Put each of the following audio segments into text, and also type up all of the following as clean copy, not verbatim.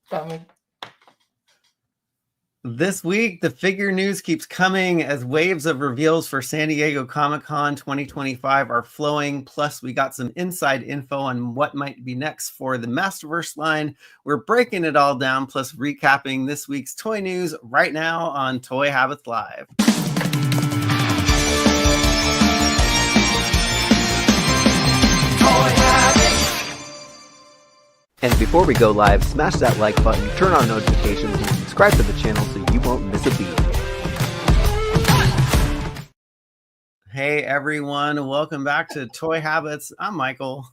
Coming. This week, the figure news keeps coming as waves of reveals for San Diego Comic-Con 2025 are flowing. Plus, we got some inside info on what might be next for the Masterverse line. We're breaking it all down, plus recapping this week's toy news right now on Toy Habits Live. And before we go live, smash that like button, turn on notifications, and subscribe to the channel so you won't miss a beat. Hey everyone, welcome back to Toy Habits. I'm Michael.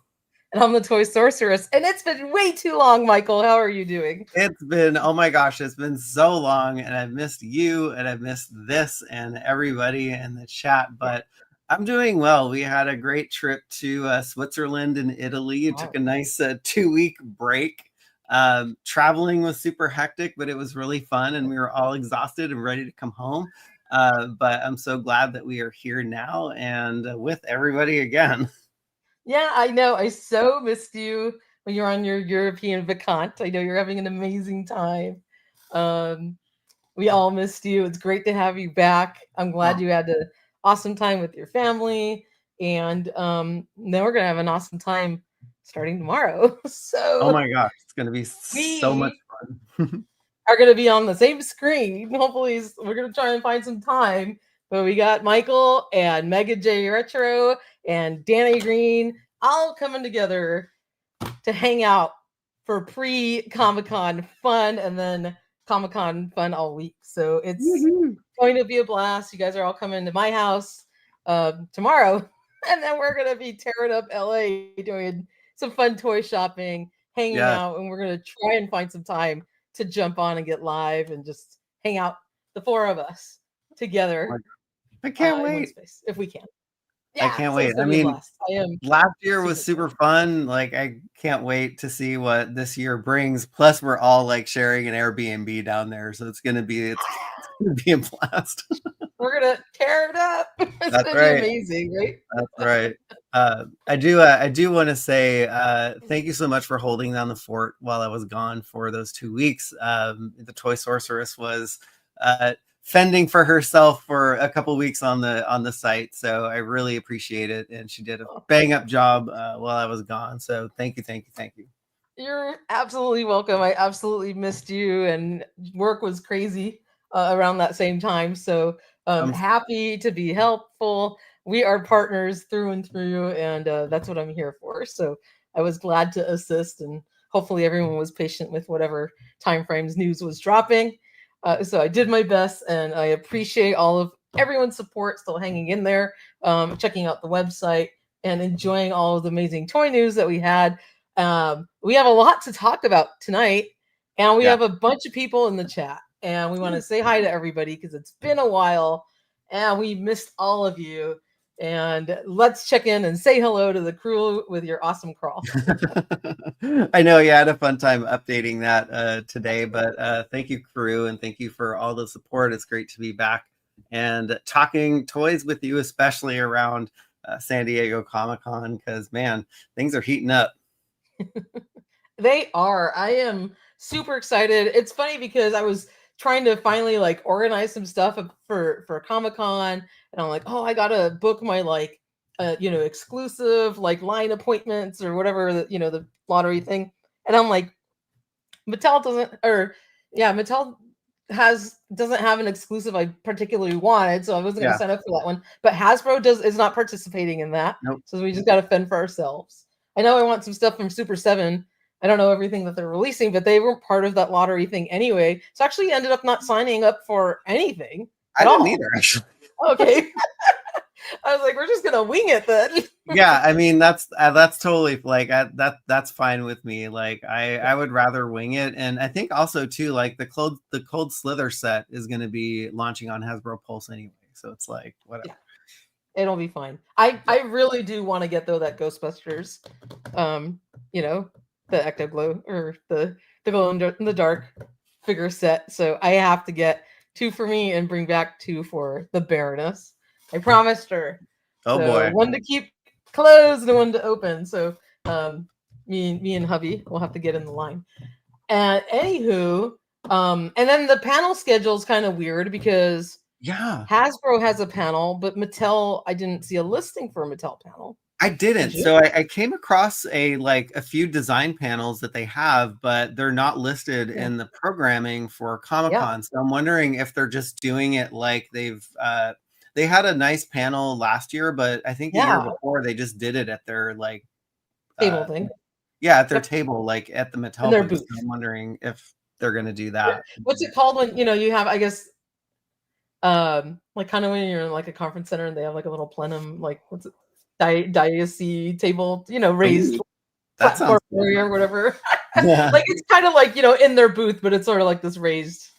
And I'm the Toy Sorceress. And it's been way too long, Michael. How are you doing? It's been, oh my gosh, it's been so long, and I've missed you, and I've missed this, and everybody in the chat, but I'm doing well. We had a great trip to Switzerland and Italy. It took a nice 2-week break. Traveling was super hectic, but it was really fun, and we were all exhausted and ready to come home. But I'm so glad that we are here now and with everybody again. Yeah, I know. I so missed you when you're on your European vacant. I know you're having an amazing time. We all missed you. It's great to have you back. I'm glad you had an awesome time with your family. And then we're going to have an awesome time starting tomorrow. So, oh my gosh, it's going to be so much fun. Are going to be on the same screen. Hopefully, we're going to try and find some time. But we got Michael and Mega J Retro and Danny Green all coming together to hang out for pre-Comic-Con fun and then Comic-Con fun all week. So it's going to be a blast. You guys are all coming to my house tomorrow. And then we're going to be tearing up LA doing some fun toy shopping, hanging out. And we're going to try and find some time to jump on and get live and just hang out, the four of us together. I can't wait. If we can. Yeah, I can't wait. I mean, last year was super fun. Like, I can't wait to see what this year brings. Plus, we're all like sharing an Airbnb down there, so it's gonna be a blast. We're gonna tear it up. It's That's gonna right. be amazing, right? That's right. I do want to say thank you so much for holding down the fort while I was gone for those 2 weeks. The Toy Sorceress was fending for herself for a couple weeks on the site, so I really appreciate it, and she did a bang up job while I was gone. So thank you. You're absolutely welcome. I absolutely missed you, and work was crazy around that same time. So I'm happy to be helpful. We are partners through and through, and that's what I'm here for. So I was glad to assist, and hopefully everyone was patient with whatever timeframes news was dropping. So I did my best, and I appreciate all of everyone's support, still hanging in there, checking out the website, and enjoying all of the amazing toy news that we had. We have a lot to talk about tonight, and we have a bunch of people in the chat, and we want to say hi to everybody because it's been a while, and we missed all of you. And let's check in and say hello to the crew with your awesome crawl. I know you had a fun time updating that today, but thank you, crew, and thank you for all the support. It's great to be back and talking toys with you, especially around San Diego Comic-Con, because man, things are heating up. They are. I am super excited. It's funny because I was trying to finally like organize some stuff for Comic-Con, and I'm like, oh, I gotta book my like exclusive like line appointments or whatever, the lottery thing. And I'm like, Mattel doesn't have an exclusive I particularly wanted, so I wasn't gonna sign up for that one. But Hasbro is not participating in that. Nope. So we just gotta fend for ourselves. I know I want some stuff from Super 7. I don't know everything that they're releasing, but they weren't part of that lottery thing anyway. So I actually ended up not signing up for anything. I didn't either, actually. Okay. I was like, we're just gonna wing it then. Yeah, I mean that's totally like that's fine with me. Like I would rather wing it, and I think also too like the cold Slither set is going to be launching on Hasbro Pulse anyway, so it's like whatever. Yeah. It'll be fine. I really do want to get though that Ghostbusters, the Ectoglow or the glow in the dark figure set. So I have to get 2 for me and bring back 2 for the Baroness. I promised her. Oh boy. One to keep closed and one to open. So me and hubby will have to get in the line. And anywho, and then the panel schedule is kind of weird because Hasbro has a panel, but Mattel, I didn't see a listing for a Mattel panel. I didn't. So I came across a few design panels that they have, but they're not listed in the programming for Comic-Con. So I'm wondering if they're just doing it like they had a nice panel last year, but I think the year before they just did it at their like table thing. Yeah, at their table, like at the Mattel booth. So I'm wondering if they're going to do that. What's it called when you have, I guess, like kind of when you're in like a conference center and they have like a little plenum, like what's it? Diacy table, raised platform area or whatever. Like it's kind of like in their booth, but it's sort of like this raised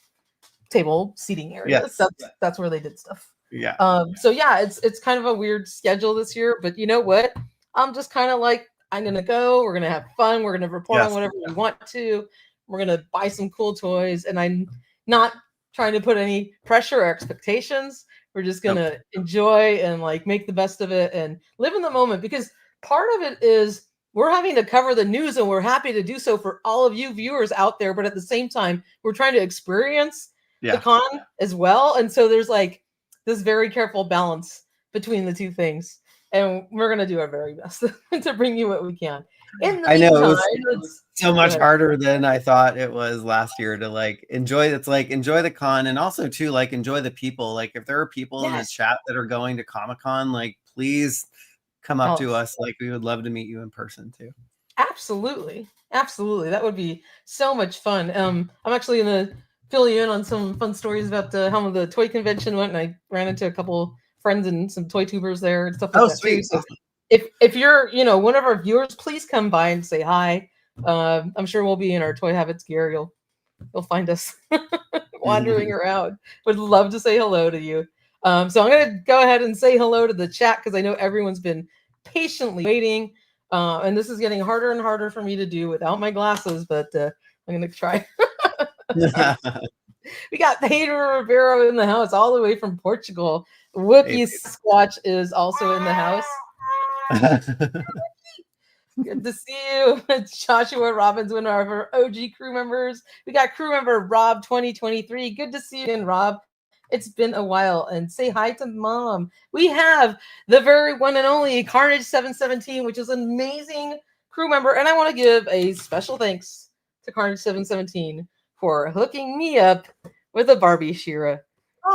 table seating area. Yes. That's where they did stuff. Yeah. So yeah, it's kind of a weird schedule this year, but you know what? I'm just kind of like, I'm gonna go. We're gonna have fun. We're gonna report on whatever we want to. We're gonna buy some cool toys, and I'm not trying to put any pressure or expectations. We're just going to enjoy and like make the best of it and live in the moment, because part of it is we're having to cover the news and we're happy to do so for all of you viewers out there. But at the same time, we're trying to experience the con as well. And so there's like this very careful balance between the two things. And we're going to do our very best to bring you what we can. I know it was so much harder than I thought it was last year to like enjoy. It's like enjoy the con, and also to like enjoy the people. Like if there are people in the chat that are going to Comic-Con, like please come up to us. Like we would love to meet you in person too. Absolutely, that would be so much fun. I'm actually gonna fill you in on some fun stories about how the toy convention went, and I ran into a couple friends and some toy tubers there and stuff like that too. So if you're one of our viewers, please come by and say hi. I'm sure we'll be in our Toy Habits gear. You'll find us wandering around. Would love to say hello to you. So I'm gonna go ahead and say hello to the chat because I know everyone's been patiently waiting. And this is getting harder and harder for me to do without my glasses, but I'm gonna try. We got Pedro Rivero in the house all the way from Portugal. Wookie Squatch is also in the house. Good to see you. Joshua Robbins, one of our OG crew members. We got crew member Rob 2023. Good to see you again, Rob. It's been a while. And say hi to Mom. We have the very one and only Carnage 717, which is an amazing crew member. And I want to give a special thanks to Carnage 717 for hooking me up with a Barbie She-Ra,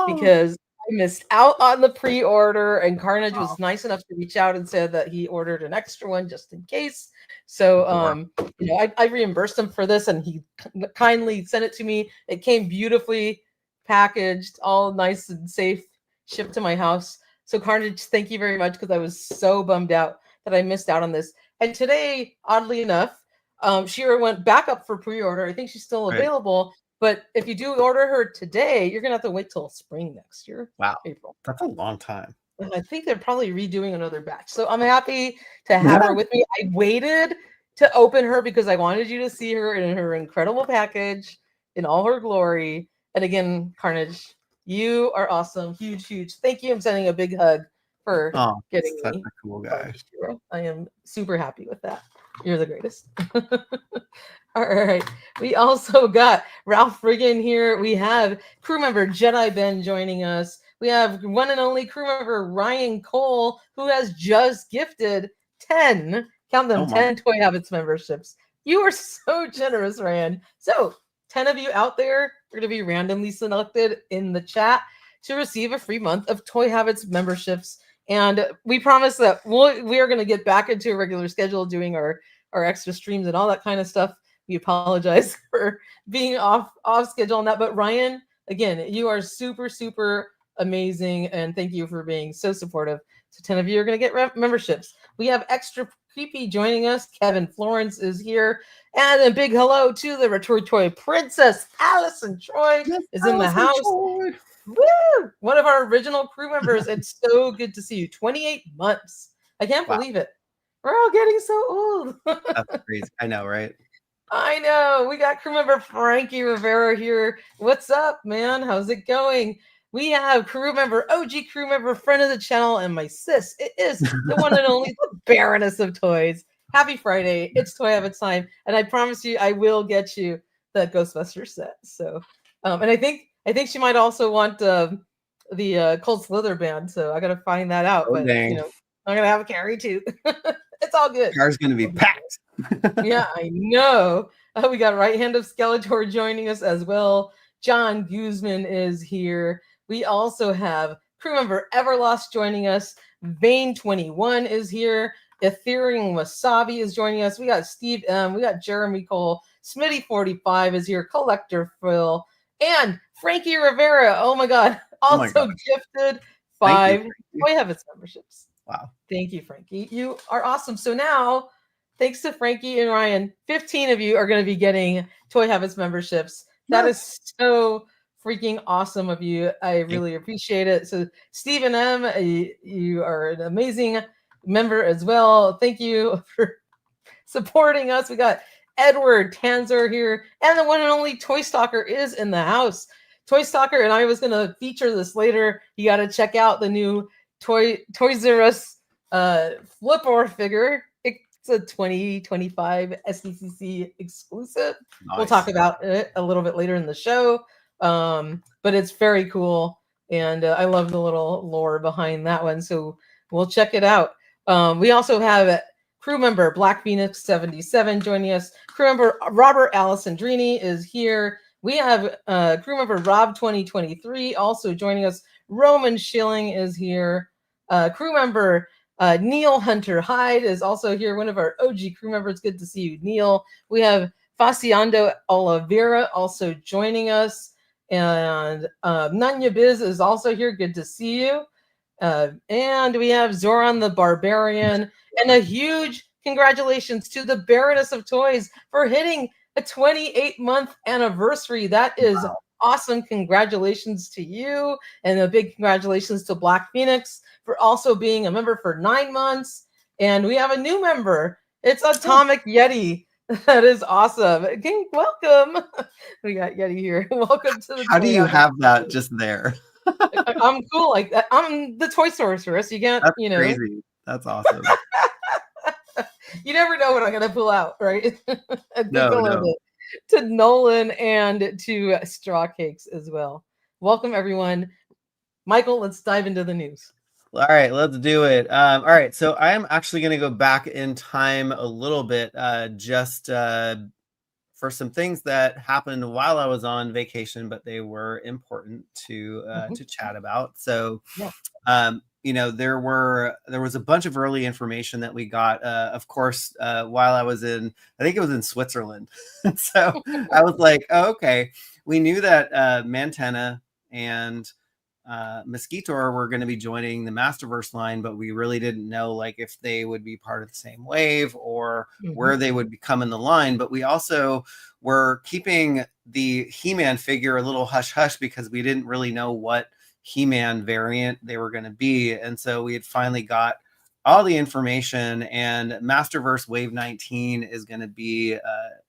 because I missed out on the pre-order, and Carnage was nice enough to reach out and said that he ordered an extra one just in case. So, I reimbursed him for this, and he kindly sent it to me. It came beautifully packaged, all nice and safe, shipped to my house. So, Carnage, thank you very much, because I was so bummed out that I missed out on this. And today, oddly enough, She-Ra went back up for pre-order. I think she's still available. But if you do order her today, you're going to have to wait till spring next year. Wow. April. That's a long time. And I think they're probably redoing another batch. So I'm happy to have her with me. I waited to open her because I wanted you to see her in her incredible package in all her glory. And again, Carnage, you are awesome. Huge, huge. Thank you. I'm sending a big hug for getting such me. a cool guy. I am super happy with that. You're the greatest. All right. We also got Ralph Friggin here. We have crew member Jedi Ben joining us. We have one and only crew member Ryan Cole, who has just gifted 10, count them, 10 Toy Habits memberships. You are so generous, Ryan. So 10 of you out there are going to be randomly selected in the chat to receive a free month of Toy Habits memberships. And we promise that we are going to get back into a regular schedule, doing our extra streams and all that kind of stuff. We apologize for being off schedule on that. But Ryan, again, you are super, super amazing. And thank you for being so supportive. So 10 of you are going to get memberships. We have Extra Creepy joining us. Kevin Florence is here. And a big hello to the Retro Toy Princess. Allison Troy is in the house. Woo! One of our original crew members. It's so good to see you. 28 months. I can't believe it. We're all getting so old. That's crazy. I know, right? I know. We got crew member Frankie Rivera here. What's up, man? How's it going? We have crew member, OG crew member, friend of the channel, and my sis. It is the one and only the Baroness of Toys. Happy Friday. It's Toy Habits time. And I promise you, I will get you that Ghostbusters set. So, and I think she might also want the Cold Slither band. So I got to find that out. Oh, but dang. I'm gonna have a carry too. It's all good. Car's gonna be packed. Yeah, I know. We got Right Hand of Skeletor joining us as well. John Guzman is here. We also have crew member Everlost joining us. Vane21 is here. Ethereal Wasabi is joining us. We got Steve M. We got Jeremy Cole. Smitty45 is here. Collector Phil. And Frankie Rivera. Oh my God. Also gifted 5 Toy Heavens memberships. Wow. Thank you, Frankie. You are awesome. So now, thanks to Frankie and Ryan, 15 of you are going to be getting Toy Habits memberships. That is so freaking awesome of you. I really appreciate it. So Stephen M., you are an amazing member as well. Thank you for supporting us. We got Edward Tanzer here, and the one and only Toy Stalker is in the house. Toy Stalker, and I was going to feature this later. You got to check out the new Toys R Us Flipper figure. It's a 2025 SDCC exclusive. Nice. We'll talk about it a little bit later in the show, but it's very cool, and I love the little lore behind that one. So we'll check it out. We also have crew member Black Phoenix 77 joining us. Crew member Robert Alessandrini is here. We have crew member Rob 2023 also joining us. Roman Schilling is here. Crew member Neil Hunter Hyde is also here, one of our OG crew members. Good to see you, Neil. We have Faciando Oliveira also joining us. And Nanya Biz is also here. Good to see you. And we have Zoran the Barbarian. And a huge congratulations to the Baroness of Toys for hitting a 28-month anniversary. That is awesome. Congratulations to you. And a big congratulations to Black Phoenix for also being a member for 9 months. And we have a new member. It's Atomic Yeti. That is awesome. Welcome. We got Yeti here. Welcome to the How do you have that just there? I'm cool like that. I'm the toy sorceress. You can't, That's crazy. That's awesome. You never know what I'm going to pull out, right? No. To Nolan and to Straw Cakes as well. Welcome, everyone. Michael, let's dive into the news. All right, let's do it. All right, so I am actually going to go back in time a little bit just for some things that happened while I was on vacation, but they were important to chat about. So, there was a bunch of early information that we got, of course, while I was I think it was in Switzerland. So I was like, oh, okay, we knew that Mantenna and Mosquitor were going to be joining the Masterverse line, but we really didn't know like if they would be part of the same wave or where they would become in the line. But we also were keeping the He-Man figure a little hush hush because we didn't really know what He-Man variant they were going to be. And so we had finally got all the information, and Masterverse Wave 19 is going to be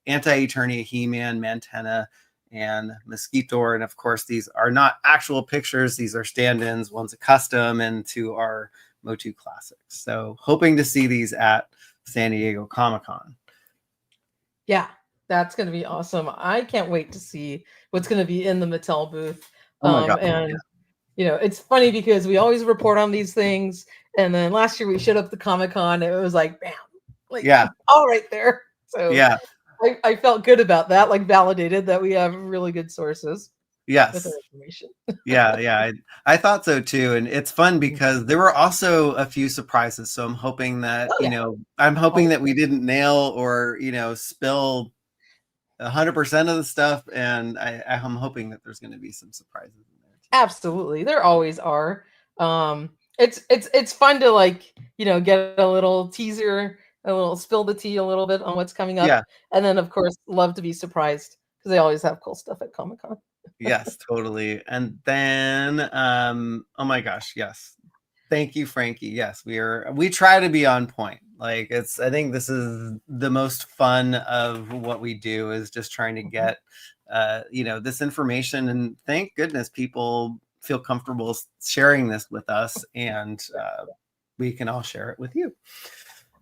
Anti-Eternia He-Man, Mantenna, and Mosquitor. And of course, these are not actual pictures. These are stand-ins. One's a custom and two are MOTU classics. So hoping to see these at San Diego Comic-Con. Yeah, that's going to be awesome. I can't wait to see what's going to be in the Mattel booth. Oh my God. And, it's funny because we always report on these things. And then last year we showed up to Comic-Con and it was like, bam, all right there. So yeah. I felt good about that, like validated that we have really good sources. Yes. With our information. Yeah. I thought so too. And it's fun because there were also a few surprises. So I'm hoping that, I'm hoping that we didn't nail or, spill 100% of the stuff. And I'm hoping that there's going to be some surprises in there too. Absolutely. There always are. It's fun to get a little teaser, a little spill the tea a little bit on what's coming up. Yeah. And then of course love to be surprised because they always have cool stuff at Comic-Con. Yes, totally. And then oh my gosh, yes. Thank you, Frankie. Yes, we try to be on point. I think this is the most fun of what we do is just trying to get this information, and thank goodness people feel comfortable sharing this with us, and we can all share it with you.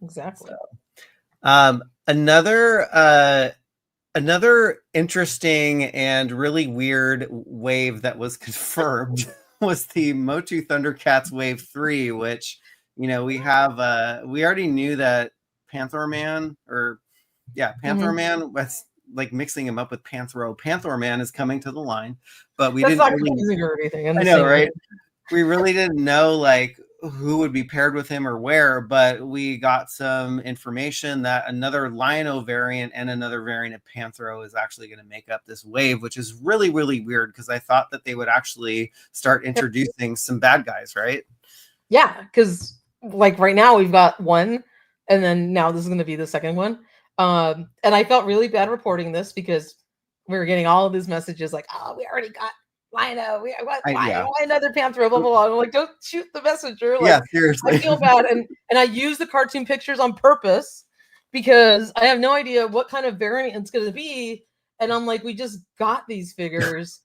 Exactly. So, another Another interesting and really weird wave that was confirmed was the MOTU Thundercats Wave 3, which, we already knew that Panther Man was like mixing him up with Panthro. Panther Man is coming to the line, but we That's didn't not really, confusing or anything. I know, right? We really didn't know like who would be paired with him or where, but we got some information that another Lion-O variant and another variant of Panthro is actually going to make up this wave, which is really, really weird because I thought that they would actually start introducing some bad guys, right? Yeah, because like right now we've got one, and then now this is going to be the second one. And I felt really bad reporting this because we were getting all of these messages like, "Oh, we already got Lino. Why another Panther? Blah blah blah." I'm like, "Don't shoot the messenger." Like, yeah, seriously. I feel bad, and I use the cartoon pictures on purpose because I have no idea what kind of variant it's going to be, and I'm like, we just got these figures,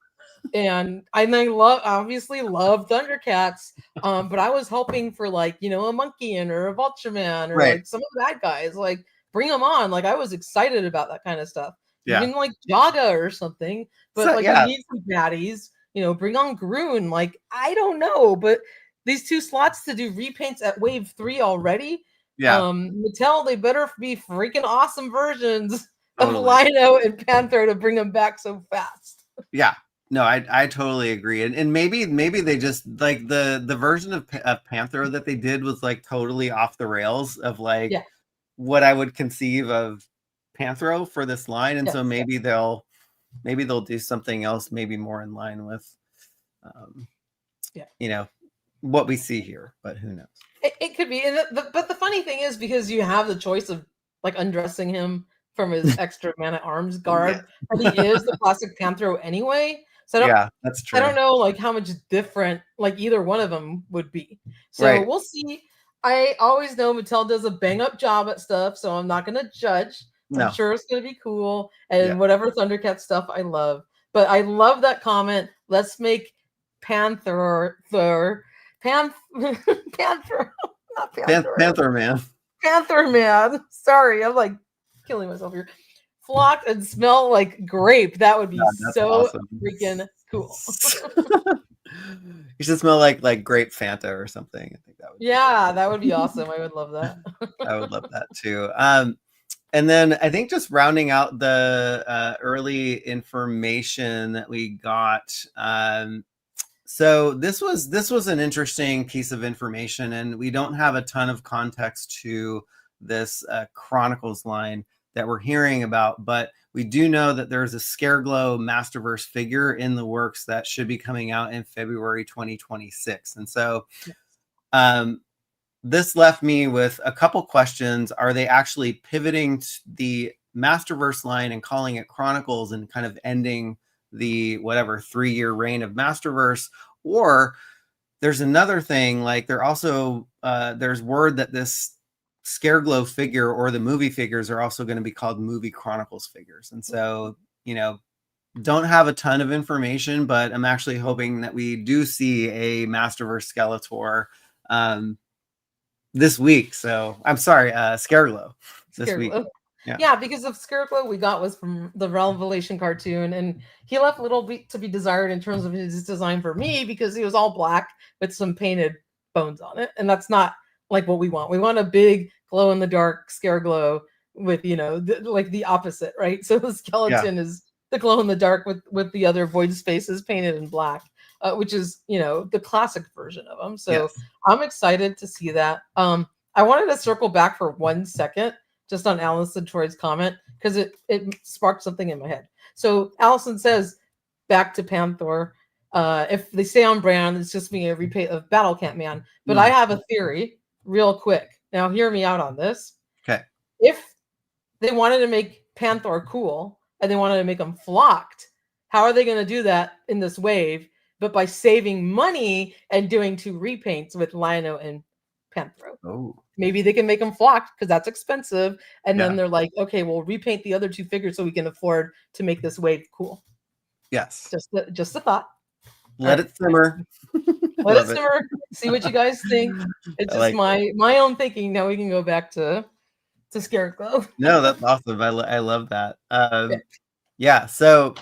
and I obviously love Thundercats, but I was hoping for like a Monkey or a Vultureman or like some of the bad guys, like bring them on. Like I was excited about that kind of stuff. Yeah. Even like Jaga or something, but we need some baddies. Bring on Groon. Like, I don't know, but these 2 slots to do repaints at Wave 3 already. Yeah. Mattel, they better be freaking awesome versions of Lino and Panther to bring them back so fast. Yeah. No, I totally agree. And maybe they just like the version of Panther that they did was like totally off the rails of like what I would conceive of Panthro for this line. And so maybe they'll do something else, maybe more in line with, what we see here, but who knows? It could be. But the funny thing is, because you have the choice of like undressing him from his extra man-at-arms guard, and he is the classic Panthro anyway. So that's true. I don't know like how much different like either one of them would be. So we'll see. I always know Mattel does a bang-up job at stuff, so I'm not going to judge. I'm sure it's going to be cool. And whatever Thundercat stuff, I love. But I love that comment. Let's make Panther Man. Panther Man. Sorry, I'm like killing myself here. Flock and smell like grape. That would be so awesome. Freaking cool. You should smell like grape Fanta or something. I think that would that would be awesome. I would love that. I would love that too. And then I think just rounding out the early information that we got. So this was an interesting piece of information, and we don't have a ton of context to this Chronicles line that we're hearing about, but we do know that there's a Scareglow Masterverse figure in the works that should be coming out in February 2026. And so this left me with a couple questions. Are they actually pivoting the Masterverse line and calling it Chronicles and kind of ending the 3-year reign of Masterverse? Or there's another thing, like they're also there's word that this Scareglow figure or the movie figures are also going to be called Movie Chronicles figures. And so, don't have a ton of information, but I'm actually hoping that we do see a Masterverse Skeletor this week. So I'm sorry, Scareglow this week. Yeah, because the Scareglow we got was from the Revelation cartoon, and he left a little bit to be desired in terms of his design for me because he was all black with some painted bones on it, and that's not like what we want. We want a big glow in the dark Scareglow with like the opposite, right? So the skeleton is the glow in the dark with the other void spaces painted in black, which is the classic version of them. So I'm excited to see that. I wanted to circle back for 1 second just on Allison Troy's comment because it sparked something in my head. So Allison says, back to Panther, if they stay on brand, it's just being a repaint of Battle Cat Man. But I have a theory real quick. Now hear me out on this. Okay. If they wanted to make Panther cool and they wanted to make him flocked, how are they going to do that in this wave? But by saving money and doing 2 repaints with Lino and Panther. Oh. Maybe they can make them flocked because that's expensive. And then they're like, okay, we'll repaint the other 2 figures so we can afford to make this wave cool. Yes. Just a thought. Let it simmer. Let it simmer. See what you guys think. It's just my own thinking. Now we can go back to to Scareglow. No, that's awesome. I love that. Yeah. Yeah. So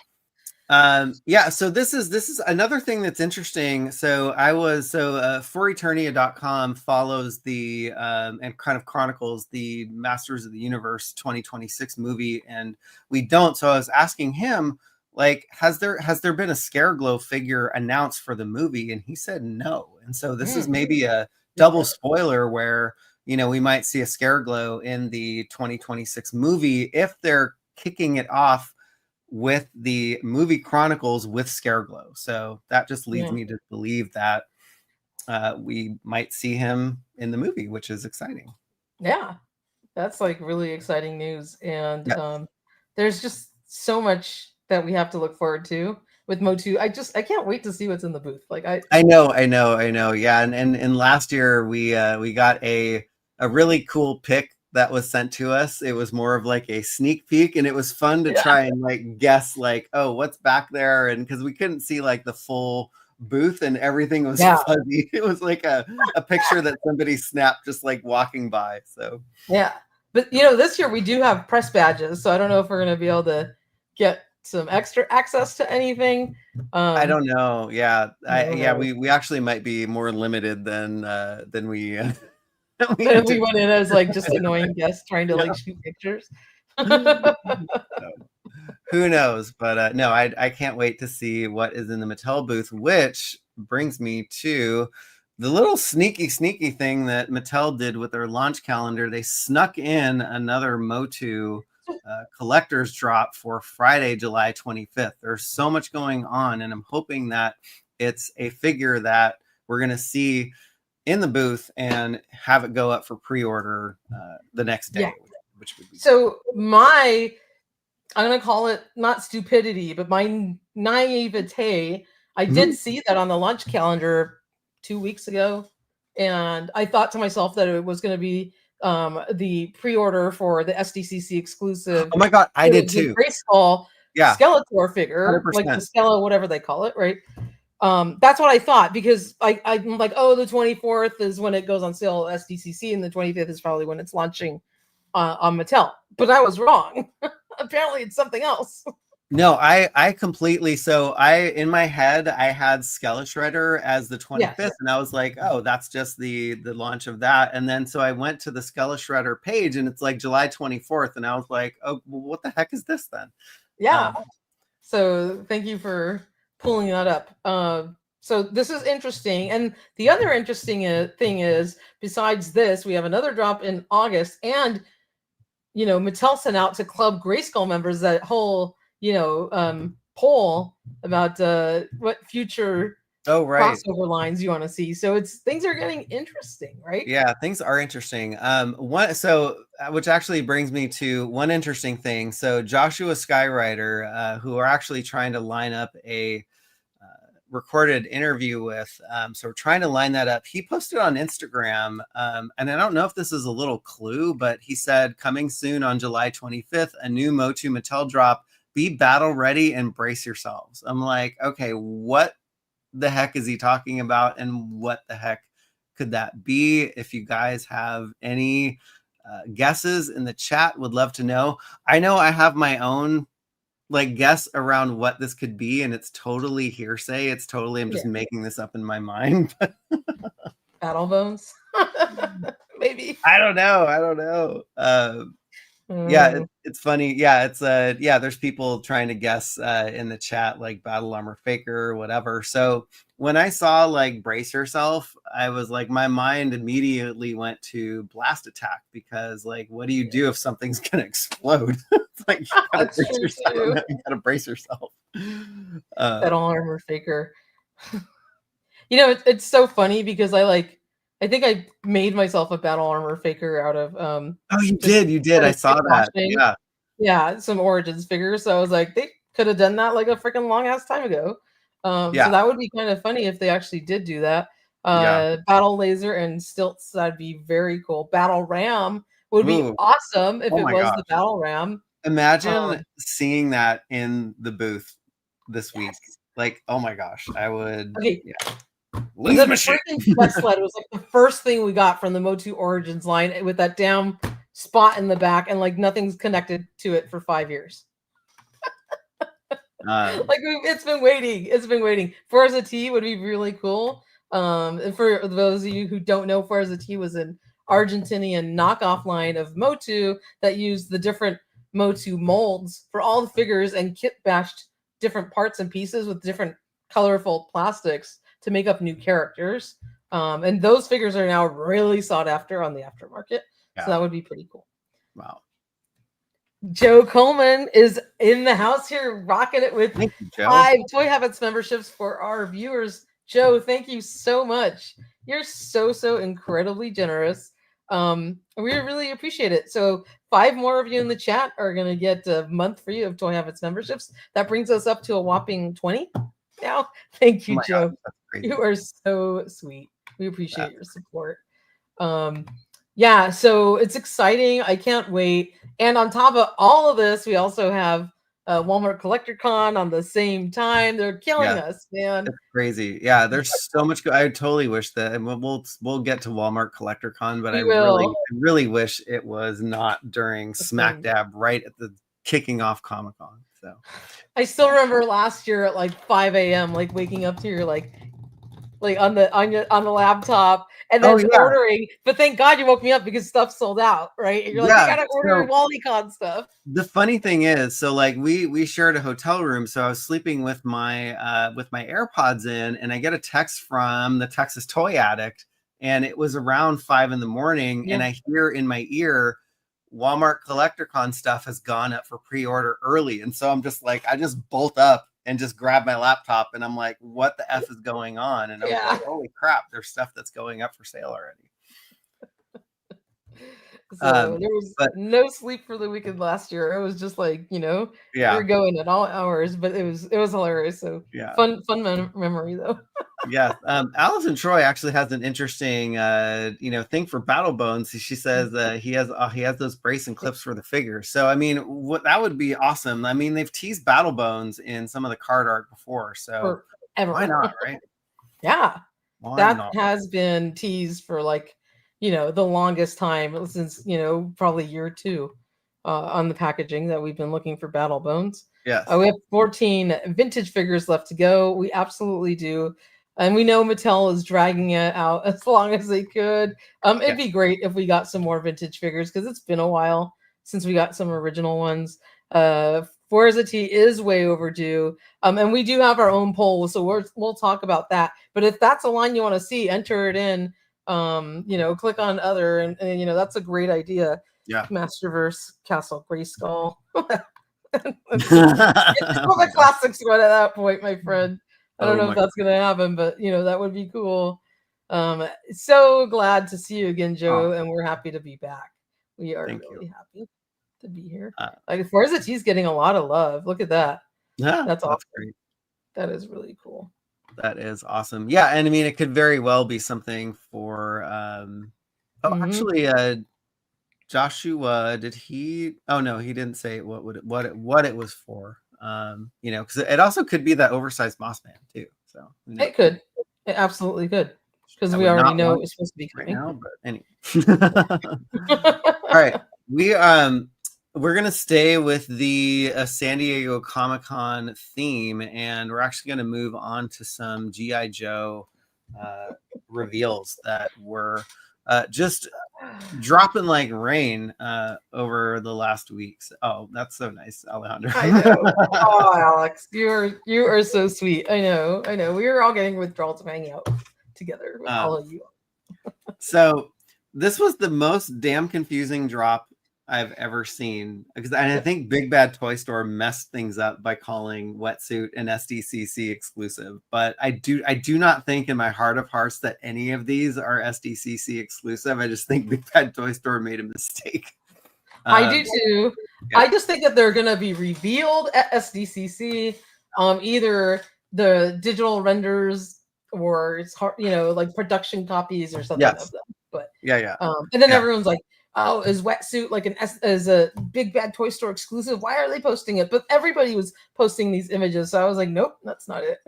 so this is another thing that's interesting. So foreternia.com follows the and kind of chronicles the Masters of the Universe 2026 movie, and we don't. So I was asking him, like, has there been a Scareglow figure announced for the movie? And he said no. And so this is maybe a double spoiler where, you know, we might see a Scareglow in the 2026 movie if they're kicking it off with the movie chronicles with Scareglow. So that just leads me to believe that we might see him in the movie, which is exciting. Yeah, that's like really exciting news. And there's just so much that we have to look forward to with MOTU. I can't wait to see what's in the booth. Like I know. Yeah. And last year we got a really cool pic that was sent to us. It was more of like a sneak peek, and it was fun to try and like guess like, oh, what's back there? And because we couldn't see like the full booth and everything was fuzzy. It was like a picture that somebody snapped just like walking by. So yeah. But you know, this year we do have press badges, so I don't know if we're gonna be able to get some extra access to anything. I don't know. Yeah. We actually might be more limited than we we went in as like just annoying guests trying to like shoot pictures. Who knows? But no, I can't wait to see what is in the Mattel booth, which brings me to the little sneaky thing that Mattel did with their launch calendar. They snuck in another MOTU collector's drop for Friday, July 25th. There's so much going on, and I'm hoping that it's a figure that we're going to see in the booth and have it go up for pre-order the next day. Which would be so I'm going to call it not stupidity, but my naivete. I did see that on the launch calendar 2 weeks ago, and I thought to myself that it was going to be the pre-order for the SDCC exclusive. Oh my god, I did too. Grayskull Skeletor figure, 100%. like the Skeletor, whatever they call it, right? That's what I thought, because I'm like, oh, the 24th is when it goes on sale at SDCC, and the 25th is probably when it's launching on Mattel. But I was wrong. Apparently, it's something else. No, I completely. So in my head, I had Skeletor as the 25th, and I was like, oh, that's just the launch of that. And then so I went to the Skeletor page, and it's like July 24th, and I was like, oh, well, what the heck is this then? Yeah. So thank you for pulling that up. So this is interesting. And the other interesting thing is, besides this, we have another drop in August, and you know, Mattel sent out to Club Grayskull members that whole, you know, poll about what future crossover lines you want to see. So things are getting interesting, right? Yeah, things are interesting. Which actually brings me to one interesting thing. So Joshua Skyrider, who are actually trying to line up a recorded interview with, so we're trying to line that up. He posted on Instagram, and I don't know if this is a little clue, but he said, coming soon on July 25th, a new MOTU Mattel drop. Be battle ready and brace yourselves. I'm like, okay, what the heck is he talking about, and what the heck could that be? If you guys have any guesses in the chat, would love to know. I know I have my own like guess around what this could be, and it's totally hearsay. It's totally, I'm just making this up in my mind. Battle bones. Maybe. I don't know. Yeah, it's funny. Yeah, it's there's people trying to guess in the chat, like Battle Armor Faker or whatever. So when I saw like brace yourself, I was like, my mind immediately went to blast attack, because like, what do you do if something's gonna explode? It's like, you gotta brace yourself. Battle Armor Faker. You know, it's so funny because I think I made myself a Battle Armor Faker out of oh, you did. I saw that. Yeah, some Origins figures. So I was like, they could have done that like a freaking long ass time ago. So that would be kind of funny if they actually did do that. Battle Laser and Stilts, that'd be very cool. Battle Ram would be awesome if it was the Battle Ram. Imagine seeing that in the booth this week. Like, oh my gosh, I would. Okay. The freaking Jet Sled was like the first thing we got from the MOTU Origins line, with that damn spot in the back, and like nothing's connected to it for 5 years. Like it's been waiting. It's been waiting. Forza T would be really cool. And for those of you who don't know, Forza T was an Argentinian knockoff line of MOTU that used the different MOTU molds for all the figures and kit bashed different parts and pieces with different colorful plastics to make up new characters. And those figures are now really sought after on the aftermarket. Yeah. So that would be pretty cool. Wow. Joe Coleman is in the house here, rocking it with 5 Toy Habits memberships for our viewers. Joe, thank you so much. You're so incredibly generous. We really appreciate it. So 5 more of you in the chat are going to get a month free of Toy Habits memberships. That brings us up to a whopping 20 now. Thank you, Joe. God, you are so sweet. We appreciate your support. Yeah, so it's exciting. I can't wait. And on top of all of this, we also have Walmart Collector Con on the same time. They're killing us, man. It's crazy. Yeah, there's so much. I totally wish that, and we'll get to Walmart Collector Con, but I really wish it was not during smack dab right at the kicking off Comic Con. So I still remember last year at like 5 a.m. like waking up to your like on the laptop and then ordering. But thank God you woke me up because stuff sold out, right? And you're like, you gotta order WallyCon stuff. The funny thing is, so like we shared a hotel room, so I was sleeping with my AirPods in, and I get a text from the Texas Toy Addict, and it was around 5 a.m, and I hear in my ear, Walmart Collector Con stuff has gone up for pre-order early, and so I'm just like, I just bolt up and just grab my laptop, and I'm like, what the F is going on? And I'm like, holy crap, there's stuff that's going up for sale already. So there was no sleep for the weekend last year. It was just like, we were going at all hours, but it was hilarious. So fun memory though. Yeah. Allison Troy actually has an interesting thing for Battle Bones. She says that he has those brace and clips for the figures. So I mean, that would be awesome. I mean, they've teased Battle Bones in some of the card art before, so why not, right? Yeah. That has been teased for like, the longest time since, probably year 2 on the packaging that we've been looking for Battle Bones. Yes. We have 14 vintage figures left to go. We absolutely do. And we know Mattel is dragging it out as long as they could. It'd be great if we got some more vintage figures because it's been a while since we got some original ones. Forza T is way overdue. And we do have our own poll, so we'll talk about that. But if that's a line you want to see, enter it in. Click on other, and that's a great idea. Yeah. Masterverse, Castle Grayskull. It's all the classics one at that point, my friend. I don't know if that's gonna happen, but that would be cool. So glad to see you again, Joe, and we're happy to be back. We are really happy to be here. Like Forza T's getting a lot of love. Look at that. Yeah, that's awesome. Great. That is really cool. That is awesome. Yeah, and I mean, it could very well be something for. Actually, Joshua, did he? Oh no, he didn't say what it was for. Because it also could be that oversized Moss Man too. So it could, it absolutely could, because we already know it's supposed to be coming. Right now, but anyway. All right, we're going to stay with the San Diego Comic-Con theme, and we're actually going to move on to some G.I. Joe reveals that were just dropping like rain over the last weeks. Oh, that's so nice, Alejandro. I know. Oh, Alex, you are so sweet. I know. We were all getting withdrawals of hanging out together with all of you. So this was the most damn confusing drop I've ever seen, because I think Big Bad Toy Store messed things up by calling Wetsuit an SDCC exclusive, but I do not think in my heart of hearts that any of these are SDCC exclusive. I just think Big Bad Toy Store made a mistake. I do too. Yeah. I just think that they're going to be revealed at SDCC, either the digital renders or it's hard, like production copies or something of them. But and then everyone's like, oh, is Wetsuit like as a Big Bad Toy Store exclusive? Why are they posting it? But everybody was posting these images, so I was like, nope, that's not it.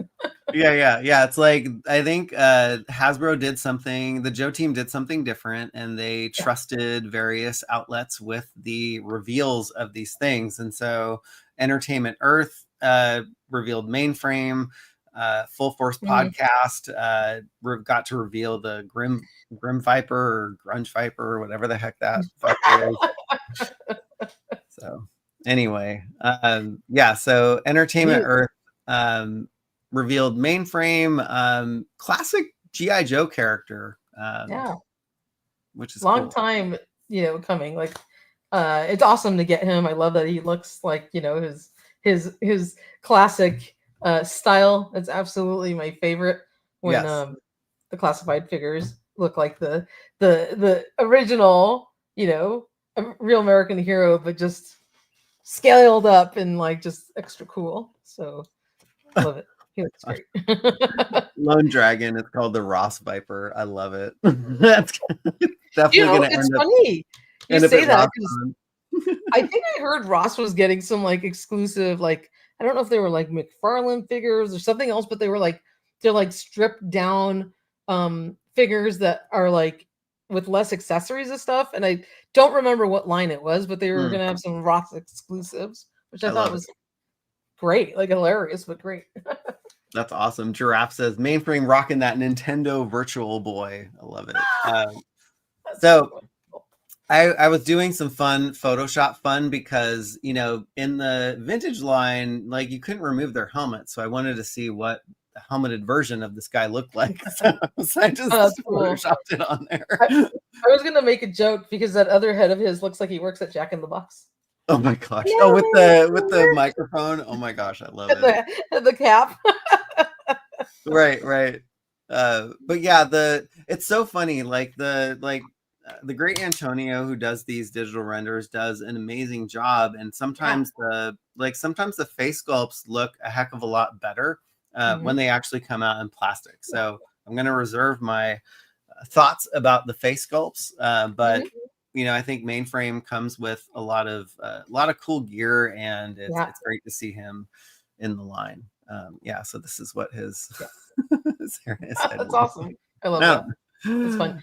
Yeah. It's like, I think Hasbro did something, the Joe team did something different, and they trusted various outlets with the reveals of these things. And so Entertainment Earth revealed Mainframe, Full Force Podcast got to reveal the Grim Viper or Grunge Viper or whatever the heck that Viper is. So anyway, so Entertainment Earth revealed Mainframe, classic G.I. Joe character. Which is long cool. time, coming. Like, it's awesome to get him. I love that he looks like, his classic style. It's absolutely my favorite when the classified figures look like the original, real American hero, but just scaled up and like just extra cool. So love it. He looks great. Lone Dragon. It's called the Ross Viper. I love it. That's definitely going to end funny. Up, you say that because I think I heard Ross was getting some like exclusive, like, I don't know if they were like McFarlane figures or something else, but they're like stripped down figures that are like with less accessories and stuff. And I don't remember what line it was, but they were going to have some Ross exclusives, which I thought was great, like hilarious, but great. That's awesome. Giraffe says Mainframe rocking that Nintendo Virtual Boy. I love it. So I was doing some Photoshop fun because, in the vintage line, like you couldn't remove their helmet. So I wanted to see what the helmeted version of this guy looked like. So I just Photoshopped it on there. I was going to make a joke because that other head of his looks like he works at Jack in the Box. Oh my gosh. Oh, with the microphone. Oh my gosh. I love it. The cap. Right. But yeah, it's so funny. Like the great Antonio who does these digital renders does an amazing job. And sometimes sometimes the face sculpts look a heck of a lot better when they actually come out in plastic. So I'm going to reserve my thoughts about the face sculpts. But I think Mainframe comes with a lot of cool gear, and it's great to see him in the line. So this is what his hair is. That's awesome. I love that. It's fun.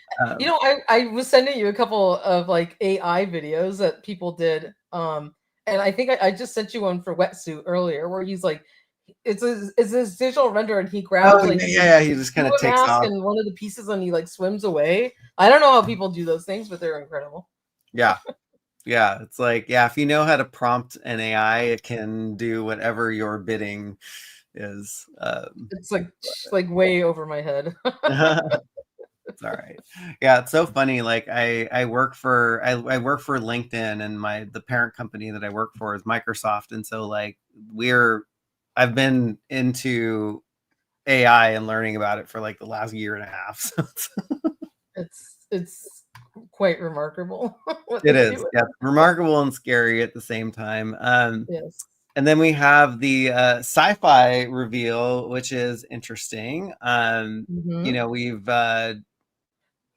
I was sending you a couple of like AI videos that people did. And I think I just sent you one for Wetsuit earlier where he's like, it's this digital render and he grabs he just kind of takes off and one of the pieces and he like swims away. I don't know how people do those things, but they're incredible. Yeah. It's like, if you know how to prompt an AI, it can do whatever your bidding is. It's like way over my head. It's all right. Yeah, it's so funny. Like I work for LinkedIn, and the parent company that I work for is Microsoft, and so like I've been into AI and learning about it for like the last year and a half. So it's quite remarkable. It is, remarkable and scary at the same time. Yes. And then we have the sci-fi reveal, which is interesting. We've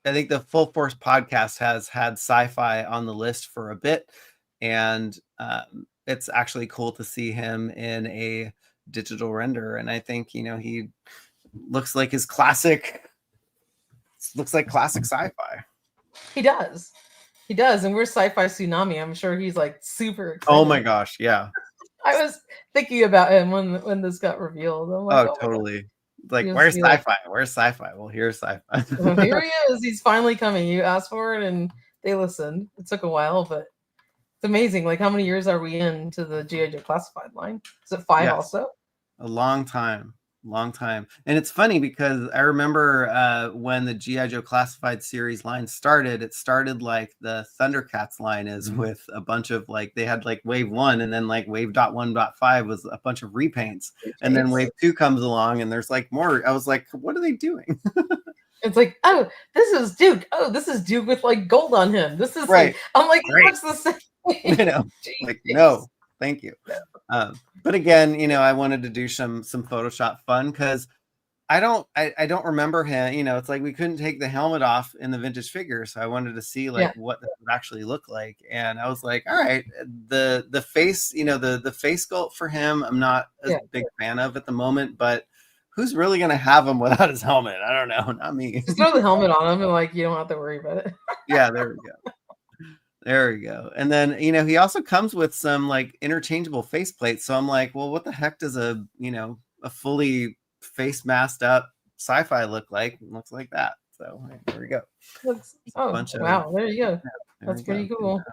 I think the Full Force podcast has had sci-fi on the list for a bit, and it's actually cool to see him in a digital render. And I think he looks like classic sci-fi. He does, and we're Sci-Fi Tsunami. I'm sure he's like super excited. Oh my gosh, yeah. I was thinking about him when this got revealed. I'm like, totally. Like, where's sci-fi? Where's sci-fi? Well, here's sci-fi. Well, here he is. He's finally coming. You asked for it, and they listened. It took a while, but it's amazing. Like, how many years are we into the G.I. Joe classified line? Is it 5 also? A long time. And it's funny because I remember when the G.I. Joe classified series line started, it started like the Thundercats line is with a bunch of like, they had like wave 1 and then like wave .1.5 was a bunch of repaints. And then wave 2 comes along and there's like more. I was like, what are they doing? It's like, oh, this is Duke. Oh, this is Duke with like gold on him. This is right. I'm like, what's the same? Like, no, thank you. But again, I wanted to do some Photoshop fun because I don't remember him. It's like we couldn't take the helmet off in the vintage figure, so I wanted to see like what it would actually look like. And I was like, all right, the face, the face sculpt for him, I'm not a big fan of at the moment, but who's really gonna have him without his helmet? I don't know, not me. Just throw the helmet on him and like you don't have to worry about it. Yeah, there we go. There we go. And then, you know, he also comes with some like interchangeable faceplates. So I'm like, well, what the heck does a fully face masked up sci-fi look like? It looks like that. So there we go. Wow, there you go. That's pretty cool.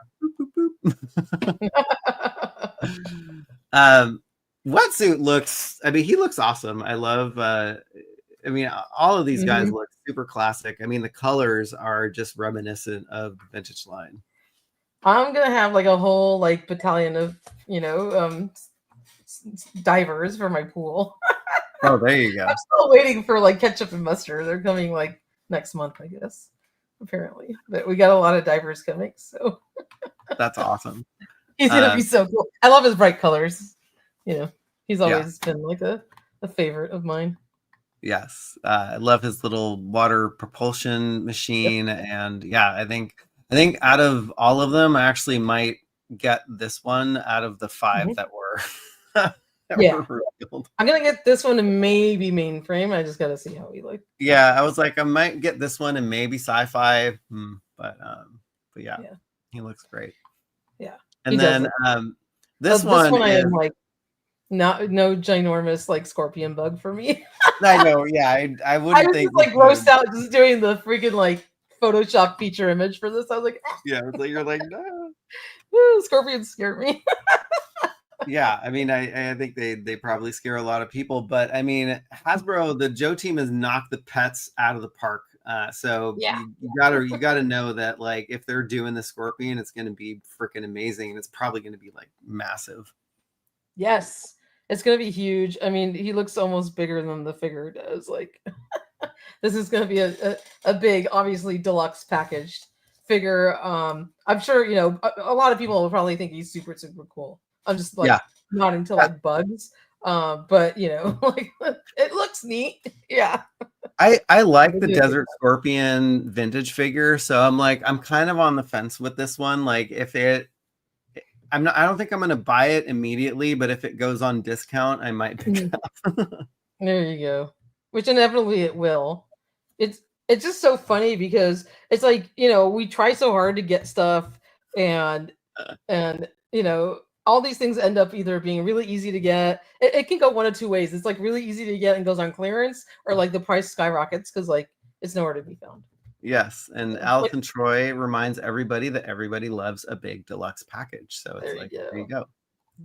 Wetsuit looks, I mean, he looks awesome. I love I mean, all of these guys look super classic. I mean, the colors are just reminiscent of the vintage line. I'm gonna have like a whole like battalion of divers for my pool. Oh, there you go. I'm still waiting for like ketchup and mustard. They're coming like next month, I guess. Apparently, but we got a lot of divers coming, so that's awesome. He's gonna be so cool. I love his bright colors. You know, he's always been like a favorite of mine. Yes, I love his little water propulsion machine, and yeah, I think out of all of them, I actually might get this one out of the 5 that were were revealed. I'm gonna get this one and maybe mainframe. I just gotta see how he looks. Yeah, I was like, I might get this one and maybe sci-fi, but yeah, he looks great. Yeah, and then this one I am like no ginormous like scorpion bug for me. I know, yeah, I wouldn't think just like grossed out just doing the freaking like Photoshop feature image for this. I was like, yeah, it's like you're like, no. Scorpions scare me. Yeah, I mean, I think they probably scare a lot of people, but I mean, Hasbro, the Joe team has knocked the pets out of the park. So you gotta know that like if they're doing the Scorpion, it's gonna be freaking amazing, and it's probably gonna be like massive. Yes, it's gonna be huge. I mean, he looks almost bigger than the figure does. Like, this is gonna be a big, obviously deluxe packaged figure. I'm sure a lot of people will probably think he's super cool. I'm just like not into like bugs. But like it looks neat. Yeah. I like the Desert Scorpion vintage figure, so I'm like, I'm kind of on the fence with this one. Like I don't think I'm gonna buy it immediately, but if it goes on discount, I might pick it up. There you go. Which inevitably it will. It's just so funny because it's like, we try so hard to get stuff and all these things end up either being really easy to get. It can go one of two ways. It's like really easy to get and goes on clearance, or like the price skyrockets because like it's nowhere to be found. Yes, and Alison Troy reminds everybody that everybody loves a big deluxe package. So it's like, there you go.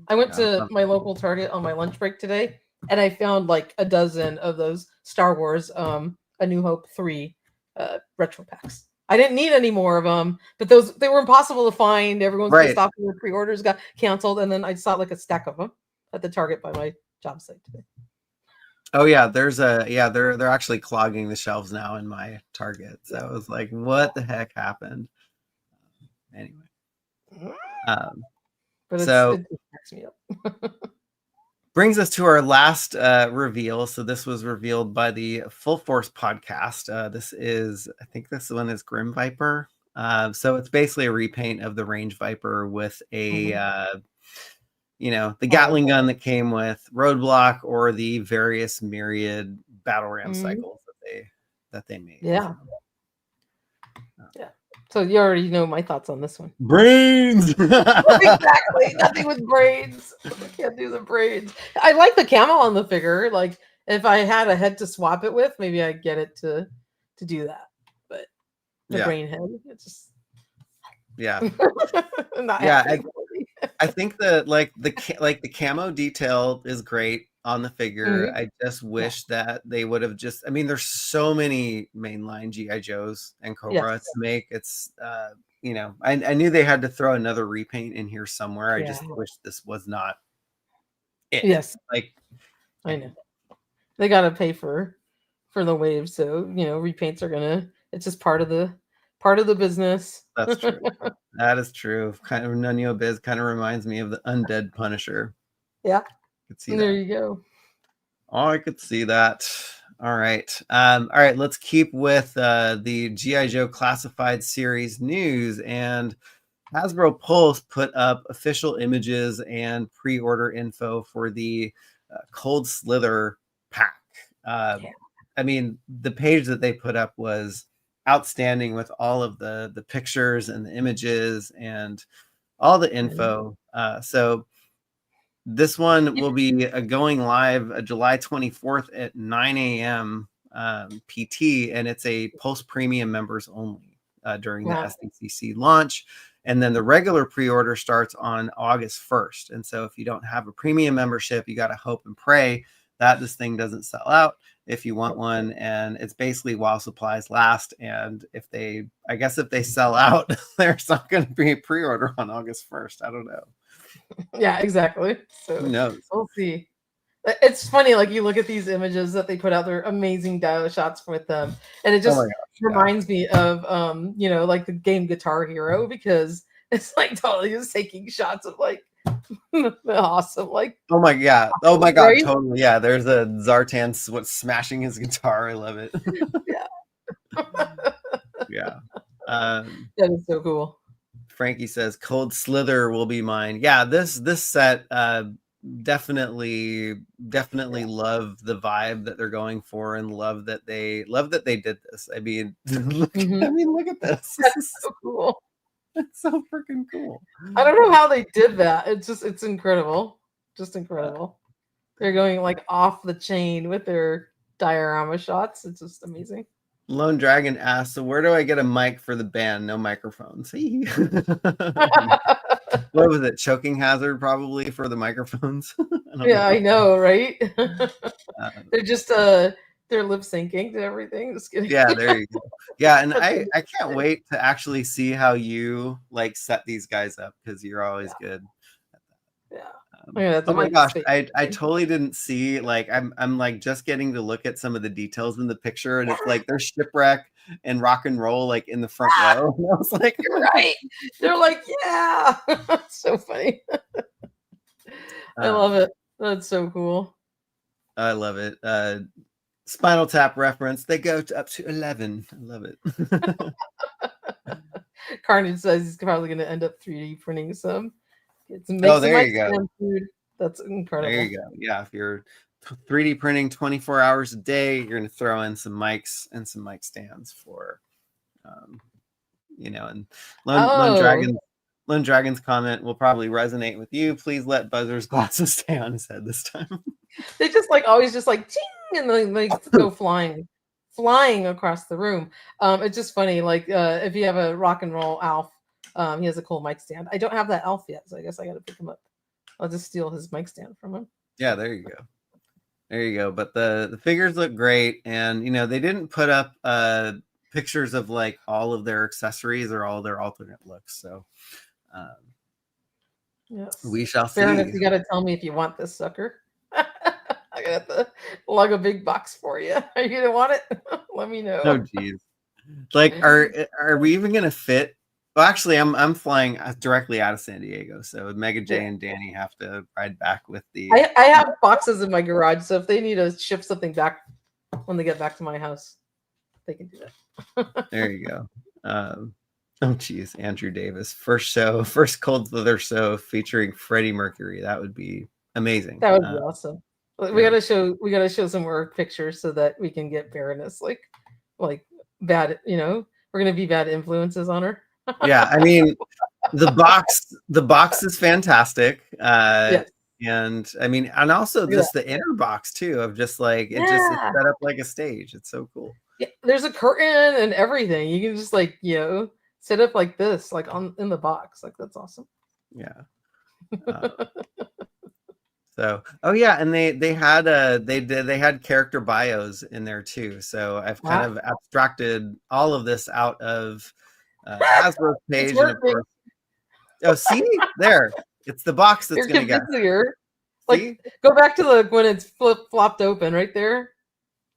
I went to my local Target on my lunch break today, and I found like a dozen of those Star Wars A New Hope 3 retro packs. I didn't need any more of them, but they were impossible to find. Everyone's pissed off their pre-orders got canceled, and then I saw like a stack of them at the Target by my job site today. Oh yeah, they're actually clogging the shelves now in my Target. So I was like, what the heck happened? Anyway, but it cracks me up. Brings us to our last reveal. So this was revealed by the Full Force podcast. I think this one is Grim Viper. So it's basically a repaint of the Range Viper with a, the Gatling gun that came with Roadblock, or the various myriad battle ram cycles that they made. Yeah. Yeah. So you already know my thoughts on this one. Brains! Exactly. Nothing with brains. I can't do the brains. I like the camo on the figure. Like, if I had a head to swap it with, maybe I'd get it to do that. But the brain head, it's just... Yeah. I think the camo detail is great on the figure. I just wish that they would have there's so many mainline GI Joes and Cobra to make. It's I knew they had to throw another repaint in here somewhere. I just wish this was not it. Yes, like I know they got to pay for the wave, so repaints are it's just part of the business. That's true. That is true. Kind of Nunio Biz kind of reminds me of the Undead Punisher. Yeah. There you go. Oh, I could see that. All right. Let's keep with the G.I. Joe Classified Series news. And Hasbro Pulse put up official images and pre-order info for the Cold Slither pack. I mean, the page that they put up was outstanding with all of the pictures and the images and all the info. So this one will be going live July 24th at 9 a.m. PT, and it's a post premium members only during the SDCC launch. And then the regular pre-order starts on August 1st. And so if you don't have a premium membership, you got to hope and pray that this thing doesn't sell out if you want one. And it's basically while supplies last. And if they sell out, there's not going to be a pre-order on August 1st. I don't know. Yeah, exactly. So who knows? We'll see. It's funny, like you look at these images that they put out, they're amazing dial shots with them, and it just reminds me of like the game Guitar Hero, because it's like totally just taking shots of like awesome, like oh my god, right? totally, yeah. There's a Zartan smashing his guitar. I love it. Yeah. That is so cool. Frankie says Cold Slither will be mine. Yeah, this set definitely love the vibe that they're going for, and love that they did this. I mean, look at this. That's so cool. It's so freaking cool. I don't know how they did that. It's incredible. Just incredible. They're going like off the chain with their diorama shots. It's just amazing. Lone Dragon asks, so where do I get a mic for the band? No microphones. What was it? Choking hazard probably for the microphones. I know, right? They're just they're lip syncing to everything. Just kidding. Yeah, there you go. Yeah, and I can't wait to actually see how you like set these guys up, because you're always good. Yeah. Oh my gosh, I totally didn't see, like I'm like just getting to look at some of the details in the picture, and it's like there's Shipwreck and Rock and Roll like in the front row. And I was like, you're right. They're like, yeah. So funny. I love it. That's so cool. I love it. Spinal Tap reference. They go up to 11. I love it. Carnage says he's probably going to end up 3D printing some. There you go. Food. That's incredible. There you go. Yeah, if you're 3D printing 24 hours a day, you're going to throw in some mics and some mic stands for, and Lone Dragon's comment will probably resonate with you. Please let Buzzer's glasses stay on his head this time. They just like always just like ting, and they go flying across the room. It's just funny. Like if you have a Rock and Roll Alf, he has a cool mic stand. I don't have that Alf yet, so I guess I got to pick him up. I'll just steal his mic stand from him. Yeah, there you go. There you go. But the figures look great, and they didn't put up pictures of like all of their accessories or all their alternate looks. So yes, we shall see. Fairness, you got to tell me if you want this sucker. I got to lug a big box for you. Are you gonna want it? Let me know. Oh geez. Like, are we even gonna fit? Well, actually, I'm flying directly out of San Diego, so Mega J and Danny have to ride back with the. I have boxes in my garage, so if they need to ship something back when they get back to my house, they can do that. There you go. Oh geez, Andrew Davis, first Cold Slither show featuring Freddie Mercury. That would be amazing. That would be awesome. We gotta show some more pictures so that we can get Baroness like bad. We're gonna be bad influences on her. Yeah, I mean, the box is fantastic. Yes. And I mean, and also just the inner box too, of just like it's set up like a stage. It's so cool. Yeah, there's a curtain and everything. You can just like set up like this, like in the box. Like that's awesome. Yeah. So, and they had character bios in there too. So I've kind of abstracted all of this out of Hasbro's page. And of course, see there, it's the box that's going to get here. Like, go back to when it's flopped open right there,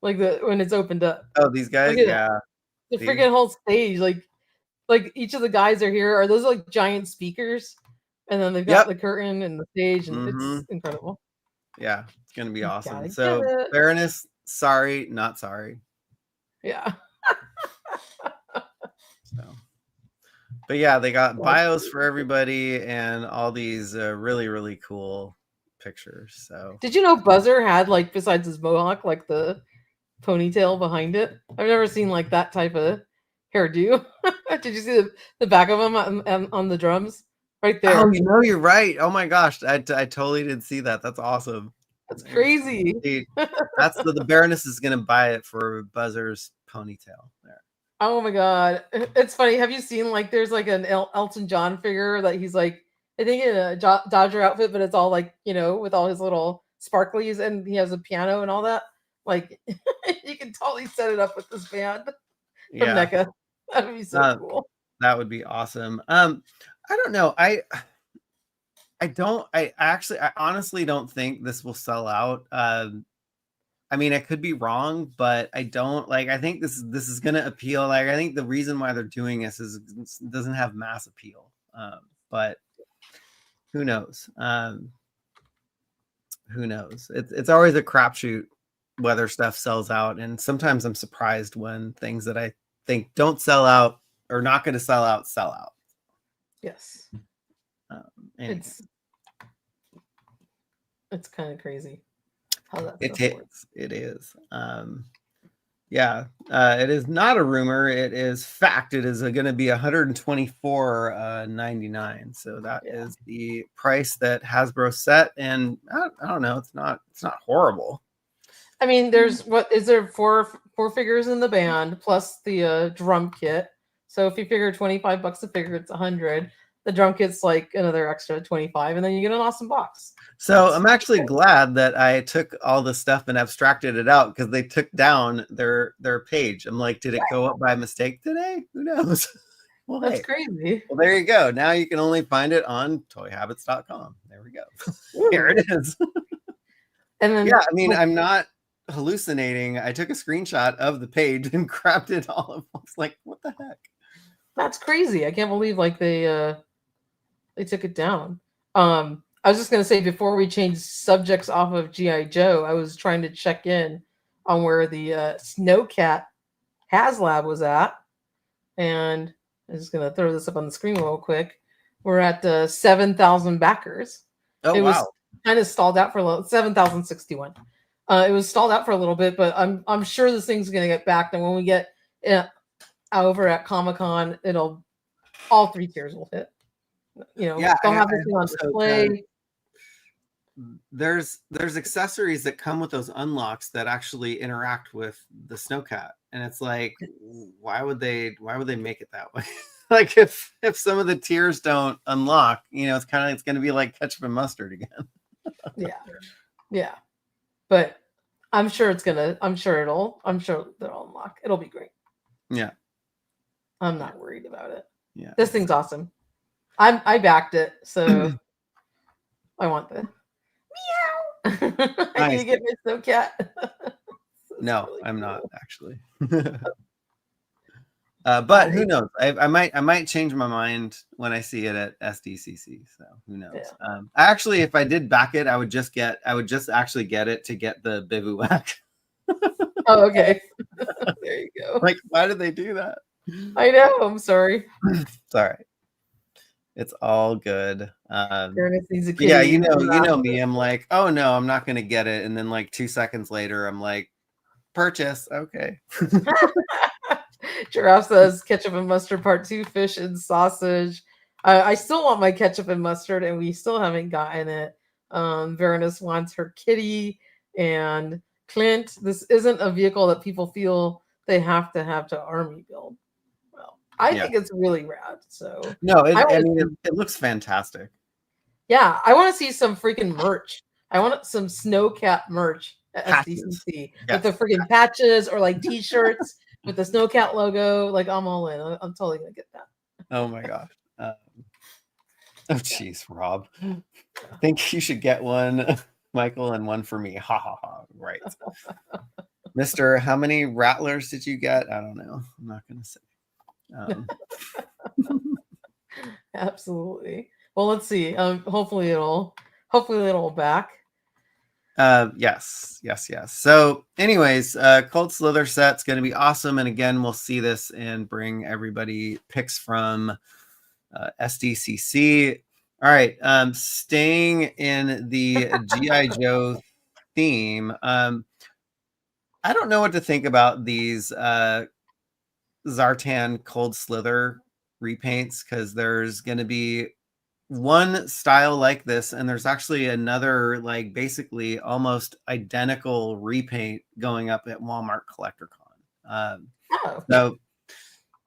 like when it's opened up. Oh, these guys, yeah. The freaking whole stage, like each of the guys are here. Are those like giant speakers? And then they've got the curtain and the stage, and it's incredible. Yeah, it's gonna be awesome. So, Baroness, sorry, not sorry. Yeah. So, but yeah, they got bios for everybody and all these really, really cool pictures. So, did you know Buzzer had, like, besides his mohawk, like the ponytail behind it. I've never seen like that type of hairdo. Did you see the back of him on the drums? Right there. Oh, you know, you're right. Oh my gosh, I totally didn't see that. That's awesome. That's crazy. That's the Baroness is gonna buy it for Buzzer's ponytail there. Oh my god, it's funny. Have you seen like there's like an Elton John figure that he's like I think in a Dodger outfit, but it's all like with all his little sparklies and he has a piano and all that. Like you can totally set it up with this band from NECA. That would be so cool. That would be awesome. I don't know. I honestly don't think this will sell out. I mean, I could be wrong, but I don't I think this is going to appeal. Like, I think the reason why they're doing this is it doesn't have mass appeal. But who knows? Who knows? It's always a crapshoot whether stuff sells out. And sometimes I'm surprised when things that I think don't sell out or not going to sell out. Yes. Anyway. It's kind of crazy how that it works. It is. It is not a rumor. It is fact. It is going to be $124.99. So that is the price that Hasbro set, and I don't know. It's not horrible. I mean, there's four figures in the band plus the drum kit. So if you figure $25 a figure, it's $100. The drum kit's like another extra $25, and then you get an awesome box. So I'm actually glad that I took all the stuff and abstracted it out because they took down their page. I'm like, did it go up by mistake today? Who knows? Well, that's crazy. Well, there you go. Now you can only find it on toyhabits.com. There we go. Here it is. And then I mean, I'm not hallucinating. I took a screenshot of the page and grabbed it all at once. Like, what the heck? That's crazy. I can't believe they took it down. I was just going to say, before we change subjects off of G.I. Joe, I was trying to check in on where the Snowcat Haslab was at. And I'm just going to throw this up on the screen real quick. We're at 7,000 backers. Oh, it wow. was kind of stalled out for a little, 7,061. It was stalled out for a little bit, but I'm sure this thing's going to get back. And when we get over at Comic-Con, all 3 tiers will hit. They'll have this thing on display. There's accessories that come with those unlocks that actually interact with the Snowcat, and it's like, why would they make it that way? Like if some of the tiers don't unlock, it's going to be like ketchup and mustard again. yeah, but I'm sure they'll unlock. It'll be great. Yeah, I'm not worried about it. Yeah, this thing's awesome. I backed it, so I want the meow. I need to get my Snowcat. No, really I'm not actually. But who knows? I might change my mind when I see it at SDCC. So who knows? Yeah. Actually, if I did back it, I would just actually get it to get the bivouac. Oh, okay. There you go. Like, why did they do that? I know. I'm sorry. It's all right. It's all good. Yeah, you know me. I'm like, oh no, I'm not gonna get it. And then like 2 seconds later, I'm like, purchase. Okay. Giraffe says ketchup and mustard part 2, fish and sausage. I still want my ketchup and mustard, and we still haven't gotten it. Veronus wants her kitty, and Clint. This isn't a vehicle that people feel they have to army build. I think it's really rad. So no, it looks fantastic. Yeah, I want to see some freaking merch. I want some Snowcat merch at SDCC with the freaking patches or like T-shirts with the Snowcat logo. Like, I'm all in. I'm totally gonna get that. Oh my gosh. Oh jeez, Rob. I think you should get one, Michael, and one for me. Ha ha ha. Right. Mr. How many rattlers did you get? I don't know. I'm not gonna say. Absolutely. Well, let's see. Hopefully it'll back. Yes. So anyways, Cold Slither set's going to be awesome. And again, we'll see this and bring everybody picks from SDCC. All right. Staying in the G.I. Joe theme. I don't know what to think about these Zartan Cold Slither repaints, because there's going to be one style like this, and there's actually another, like, basically almost identical repaint going up at Walmart CollectorCon. So,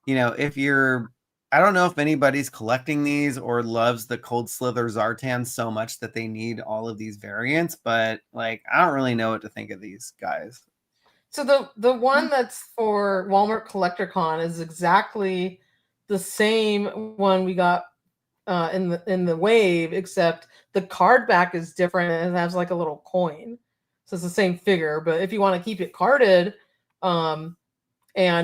you know, if you're, I don't know if anybody's collecting these or loves the Cold Slither Zartan so much that they need all of these variants, but like, I don't really know what to think of these guys. So the one that's for Walmart CollectorCon is exactly the same one we got in the wave, except the card back is different and it has like a little coin. So it's the same figure, but if you want to keep it carded and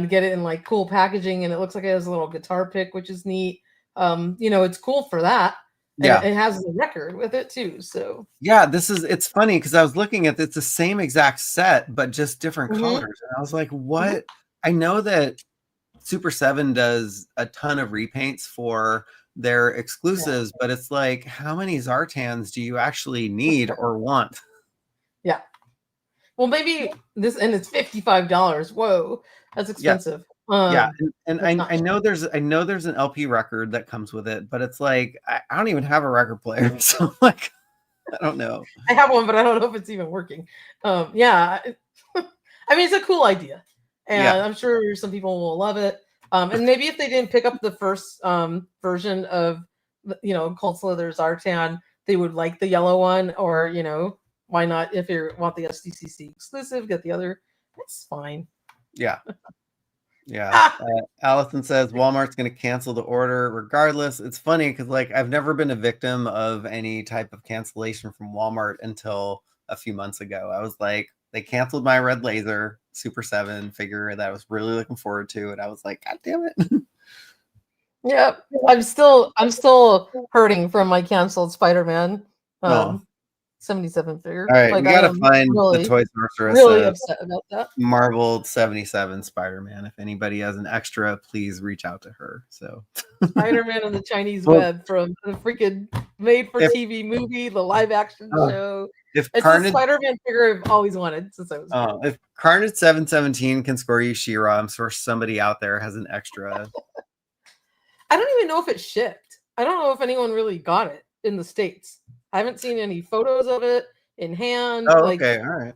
get it in like cool packaging, and it looks like it has a little guitar pick, which is neat. You know, it's cool for that. Yeah, it has the record with it too. So yeah, it's funny because I was looking at it's the same exact set, but just different colors. And I was like, what? I know that Super 7 does a ton of repaints for their exclusives, but it's like, how many Zartans do you actually need or want? Yeah. Well, maybe this, and it's $55. Whoa, that's expensive. Yeah, and I know there's an LP record that comes with it, but it's like I don't even have a record player, so like I don't know. I have one, but I don't know if it's even working. Yeah, I mean, it's a cool idea, and I'm sure some people will love it. And maybe if they didn't pick up the first version of, you know, Cold Slither Zartan, they would like the yellow one, or, you know, why not? If you want the SDCC exclusive, get the other. It's fine. Yeah. Yeah. Allison says Walmart's going to cancel the order regardless. It's funny because, like, I've never been a victim of any type of cancellation from Walmart until a few months ago. I was like, they canceled my Red Laser Super 7 figure that I was really looking forward to, and I was like, God damn it. Yeah, I'm still hurting from my canceled Spider-Man 77 figure. All right, like, we gotta find the Toy Sorceress. Really upset about that. Marvel 77 Spider-Man. If anybody has an extra, please reach out to her. So Spider-Man on the Chinese web from the freaking made-for-TV movie, the live-action show. It's a Spider-Man figure I've always wanted since I was. If Carnage 717 can score you She-Ra, I'm sure somebody out there has an extra. I don't even know if it shipped. I don't know if anyone really got it in the States. I haven't seen any photos of it in hand. Oh, okay, all right.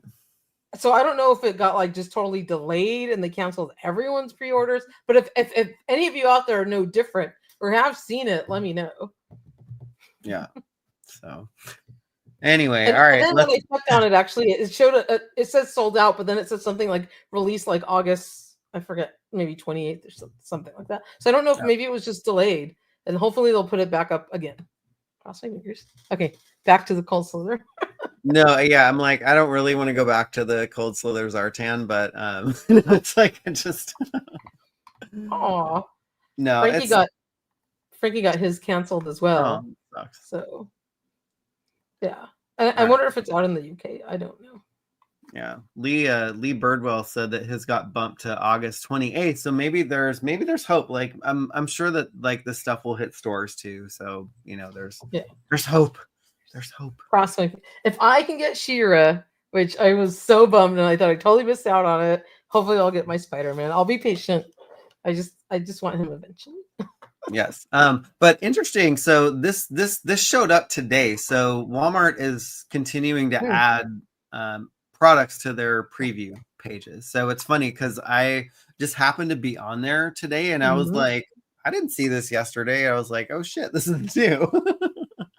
So I don't know if it got like just totally delayed and they canceled everyone's pre-orders. But if any of you out there know different or have seen it, let me know. Yeah. So anyway, all right. And then when I checked on it, actually, it showed it says sold out, but then it says something like released like August, I forget, maybe 28th or something like that. So I don't know if maybe it was just delayed, and hopefully they'll put it back up again. Cross my fingers. Okay, back to the Cold Slither. No, yeah, I'm like, I don't really want to go back to the Cold Slither Zartan, but it's like it just. Aw. No, Frankie got his canceled as well. Oh, sucks. So yeah, I wonder if it's out in the UK. I don't know. Yeah, Lee Birdwell said that his got bumped to August 28th, so maybe there's hope. Like I'm sure that like this stuff will hit stores too. So you know, there's hope. There's hope. Cross my. If I can get She-Ra, which I was so bummed and I thought I totally missed out on it. Hopefully, I'll get my Spider-Man. I'll be patient. I just want him eventually. Yes. But interesting. So this showed up today. So Walmart is continuing to add products to their preview pages. So it's funny because I just happened to be on there today and I was like, I didn't see this yesterday. I was like, oh shit, this is new.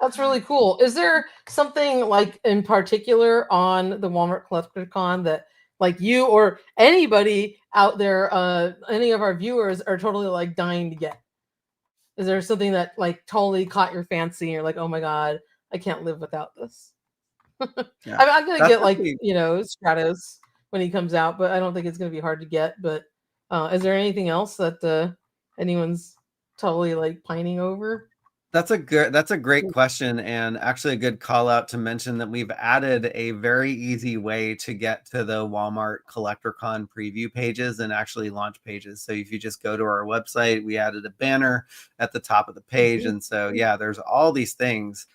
That's really cool. Is there something like in particular on the Walmart CollectorCon that like you or anybody out there, any of our viewers are totally like dying to get? Is there something that like totally caught your fancy and you're like, oh my God, I can't live without this? Yeah, I'm going to get like, you know, Stratos when he comes out, but I don't think it's going to be hard to get. But is there anything else that anyone's totally like pining over? That's a great question, and actually a good call out to mention that we've added a very easy way to get to the Walmart CollectorCon preview pages and actually launch pages. So if you just go to our website, we added a banner at the top of the page. And so, yeah, there's all these things.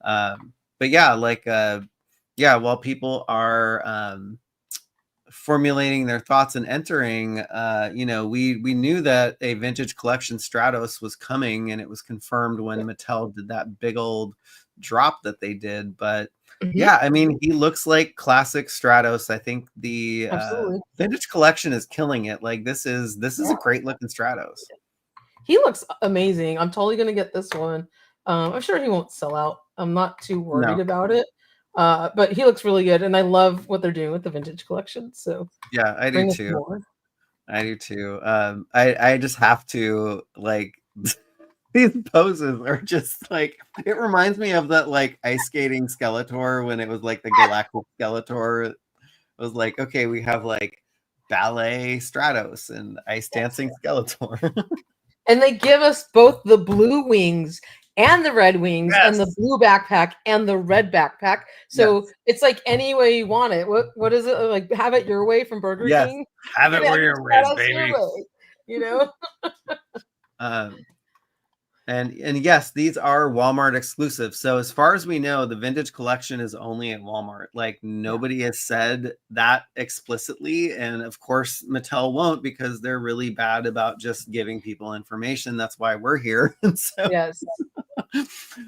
But yeah, like, while people are formulating their thoughts and entering, you know, we knew that a vintage collection Stratos was coming, and it was confirmed when Mattel did that big old drop that they did. But yeah, I mean, he looks like classic Stratos. I think the vintage collection is killing it. Like this is a great looking Stratos. He looks amazing. I'm totally gonna get this one. I'm sure he won't sell out. I'm not too worried about it. But he looks really good, and I love what they're doing with the vintage collection. So yeah, I do too. I do too. I just have to like these poses are just like, it reminds me of that like ice skating Skeletor when it was like the Galactic Skeletor. It was like, okay, we have like ballet Stratos and ice dancing Skeletor. And they give us both the blue wings and the red wings and the blue backpack and the red backpack. So it's like any way you want it. What is it like? Have it your way from Burger King. Have it your way, baby. You know. And yes, these are Walmart exclusive. So as far as we know, the vintage collection is only at Walmart. Like nobody has said that explicitly. And of course, Mattel won't, because they're really bad about just giving people information. That's why we're here. So, yes.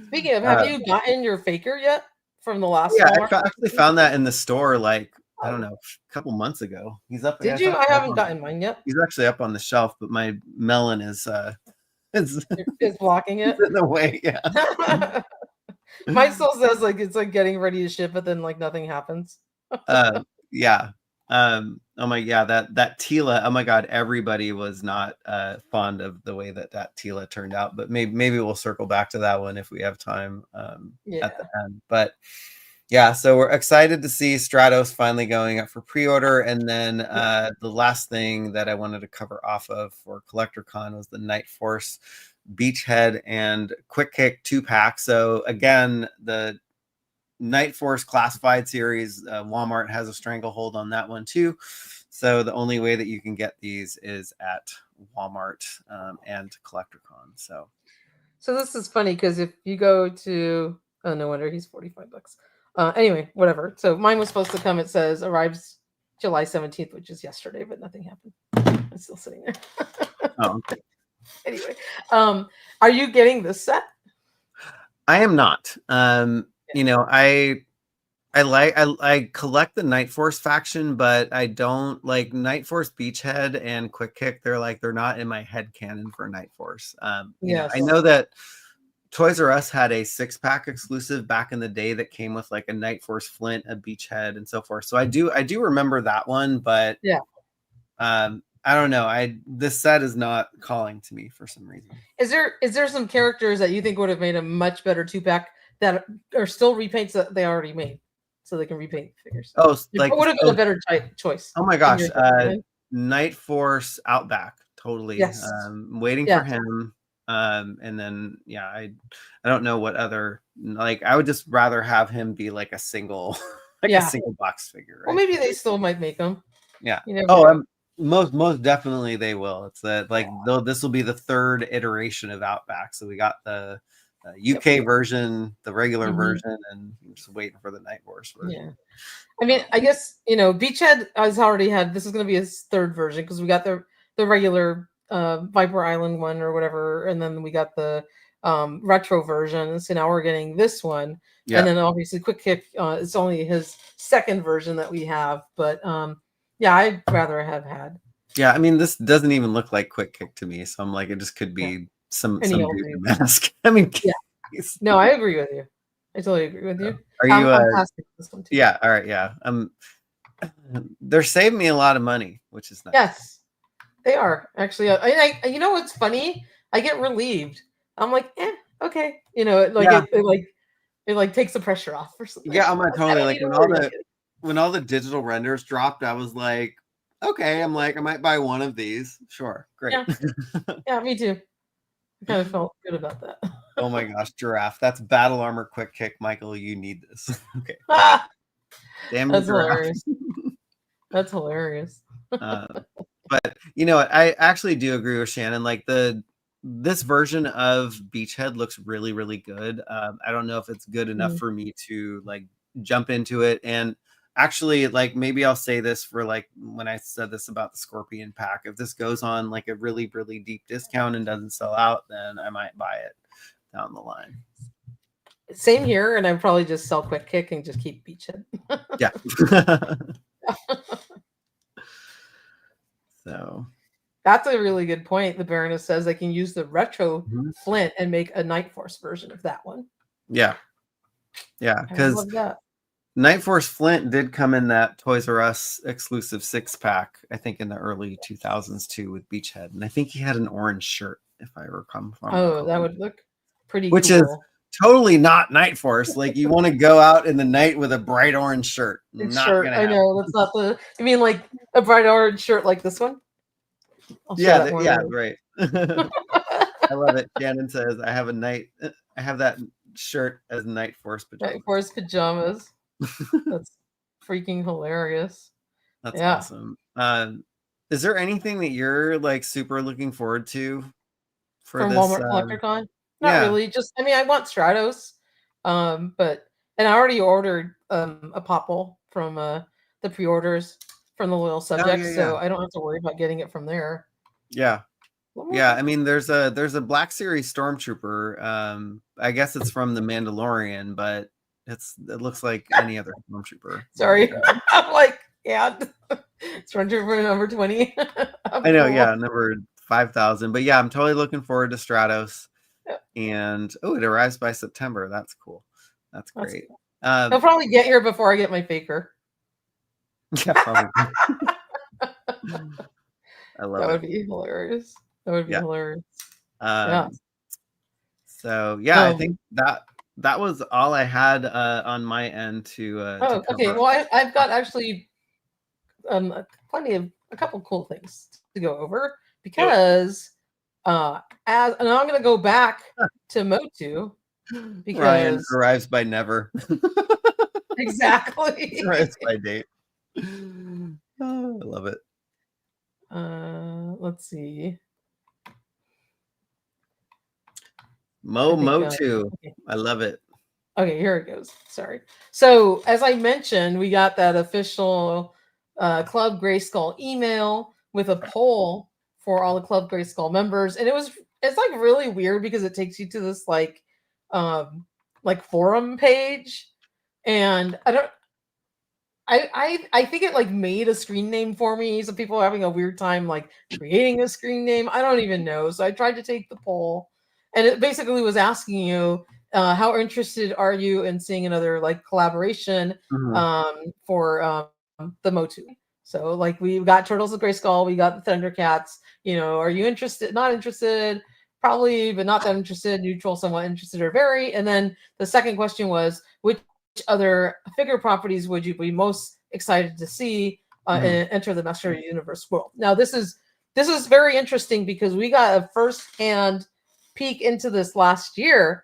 Speaking of, have you gotten your faker yet from the last Walmart? I actually found that in the store, like, I don't know, a couple months ago. He's up. Did you? I haven't gotten mine yet. He's actually up on the shelf, but my melon is is blocking it in the way. Yeah. Mine still says like it's like getting ready to ship, but then like nothing happens. Yeah. Oh my that Tila. Oh my god, everybody was not fond of the way that Tila turned out, but maybe we'll circle back to that one if we have time at the end. But yeah, so we're excited to see Stratos finally going up for pre-order. And then the last thing that I wanted to cover off of for CollectorCon was the Night Force Beachhead and Quick Kick 2-pack. So again, the Night Force Classified series, Walmart has a stranglehold on that one too. So the only way that you can get these is at Walmart and CollectorCon. So this is funny because if you go to, oh, no wonder he's $45. Anyway, whatever. So mine was supposed to come. It says arrives July 17th, which is yesterday, but nothing happened. It's still sitting there. Oh, okay. Anyway, are you getting this set? I am not. You know, I collect the Night Force faction, but I don't like Night Force Beachhead and Quick Kick. They're not in my head canon for Night Force. You know, I know that Toys R Us had a 6-pack exclusive back in the day that came with like a Night Force Flint, a Beachhead, and so forth. So I do remember that one, but I don't know. This set is not calling to me for some reason. Is there some characters that you think would have made a much better 2-pack that are still repaints that they already made, so they can repaint figures? Oh, like what would have been a better choice? Oh my gosh, Night Force Outback, totally. Yes. Waiting for him. And then I don't know what other, like, I would just rather have him be like a single a single box figure, right? Well, maybe they still might make them. Most definitely they will. It's that like this will be the 3rd iteration of Outback. So we got the UK version, the regular version, and I'm just waiting for the Night Force version. I mean, I guess, you know, Beachhead has already had, this is going to be his 3rd version, because we got the regular Viper Island one or whatever, and then we got the retro version. So now we're getting this one, and then obviously Quick Kick is only his 2nd version that we have. But I'd rather have had. Yeah, I mean, this doesn't even look like Quick Kick to me, so I'm like, it just could be some dude in a mask. I mean, no, I agree with you. I totally agree with you. Are you? This one too. Yeah. All right. Yeah. They're saving me a lot of money, which is nice. Yes. They are actually. I you know what's funny? I get relieved. I'm like, okay, you know, it takes the pressure off or something. Yeah, I'm like totally like when all the digital renders dropped, I was like, okay, I'm like, I might buy one of these. Sure, great. Yeah, me too. I kind of felt good about that. Oh my gosh, Giraffe! That's Battle Armor Quick Kick, Michael. You need this. Okay. Damn, that's hilarious. That's hilarious. But you know, I actually do agree with Shannon. Like this version of Beachhead looks really, really good. I don't know if it's good enough for me to like jump into it. And actually, like, maybe I'll say this for like when I said this about the Scorpion pack. If this goes on like a really, really deep discount and doesn't sell out, then I might buy it down the line. Same here, and I'd probably just sell Quick Kick and just keep Beachhead. Yeah. So that's a really good point. The Baroness says they can use the retro Flint and make a Night Force version of that one. Yeah. Yeah, because Night Force Flint did come in that Toys R Us exclusive 6-pack, I think in the early 2000s too, with Beachhead. And I think he had an orange shirt, if I recall. Oh, that would look pretty Which cool. Is totally not Night Force. Like, you want to go out in the night with a bright orange shirt. I know, that's not the... You mean like a bright orange shirt like this one? Yeah, right. I love it. Shannon says, I have that shirt as Night Force pajamas. Night Force pajamas. That's freaking hilarious. That's awesome. Is there anything that you're like super looking forward to for this Walmart CollectorCon? Not really. Just, I mean, I want Stratos, and I already ordered a popple from the pre-orders from the loyal subjects, so I don't have to worry about getting it from there. Yeah. Yeah, I mean, there's a Black Series Stormtrooper. I guess it's from the Mandalorian, but it looks like any other Stormtrooper. Sorry, I'm like, Stormtrooper number 20. I know, number 5,000. But yeah, I'm totally looking forward to Stratos. And it arrives by September. That's cool. That's great. Cool. He'll probably get here before I get my faker. Yeah, probably. I love it. That would be hilarious. That would be hilarious. So I think that was all I had on my end to okay. Well, I've got actually a couple cool things to go over because and I'm going to go back to MOTU because Ryan arrives by never. Exactly. Arrives by date. I love it. Let's see. MOTU. I love it. Okay, here it goes. Sorry. So as I mentioned, we got that official Club Grayskull email with a poll for all the Club Grayskull members, and it's like really weird because it takes you to this like forum page, and I think it like made a screen name for me. So people are having a weird time like creating a screen name. I don't even know. So I tried to take the poll, and it basically was asking you how interested are you in seeing another like collaboration for the MOTU. So like we got Turtles of Grayskull, we got the Thundercats. You know, are you interested? Not interested? Probably, but not that interested. Neutral, somewhat interested, or very. And then the second question was, which other figure properties would you be most excited to see enter the Master Universe world? Now, this is very interesting because we got a first-hand peek into this last year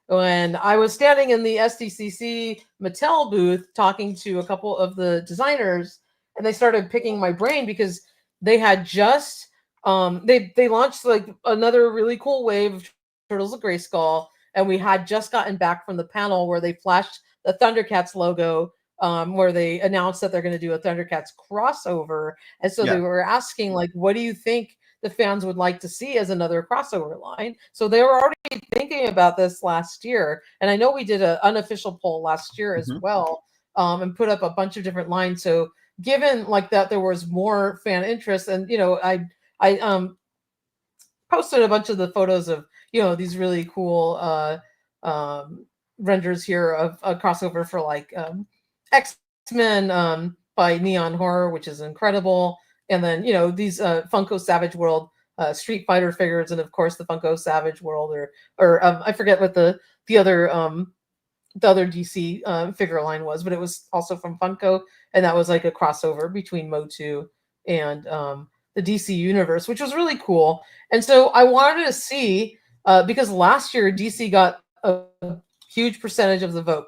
when I was standing in the SDCC Mattel booth talking to a couple of the designers, and they started picking my brain because they had just they launched like another really cool wave of Turtles of Grayskull, and we had just gotten back from the panel where they flashed the Thundercats logo, where they announced that they're going to do a Thundercats crossover. And so they were asking, like, what do you think the fans would like to see as another crossover line? So they were already thinking about this last year. And I know we did an unofficial poll last year as well, and put up a bunch of different lines. So given like that, there was more fan interest, and, you know, I posted a bunch of the photos of, you know, these really cool renders here of a crossover for like X-Men by Neon Horror, which is incredible. And then, you know, these Funko Savage World Street Fighter figures, and of course the Funko Savage World, or I forget what the other DC figure line was, but it was also from Funko, and that was like a crossover between MOTU and the DC universe, which was really cool. And so I wanted to see, because last year DC got a huge percentage of the vote,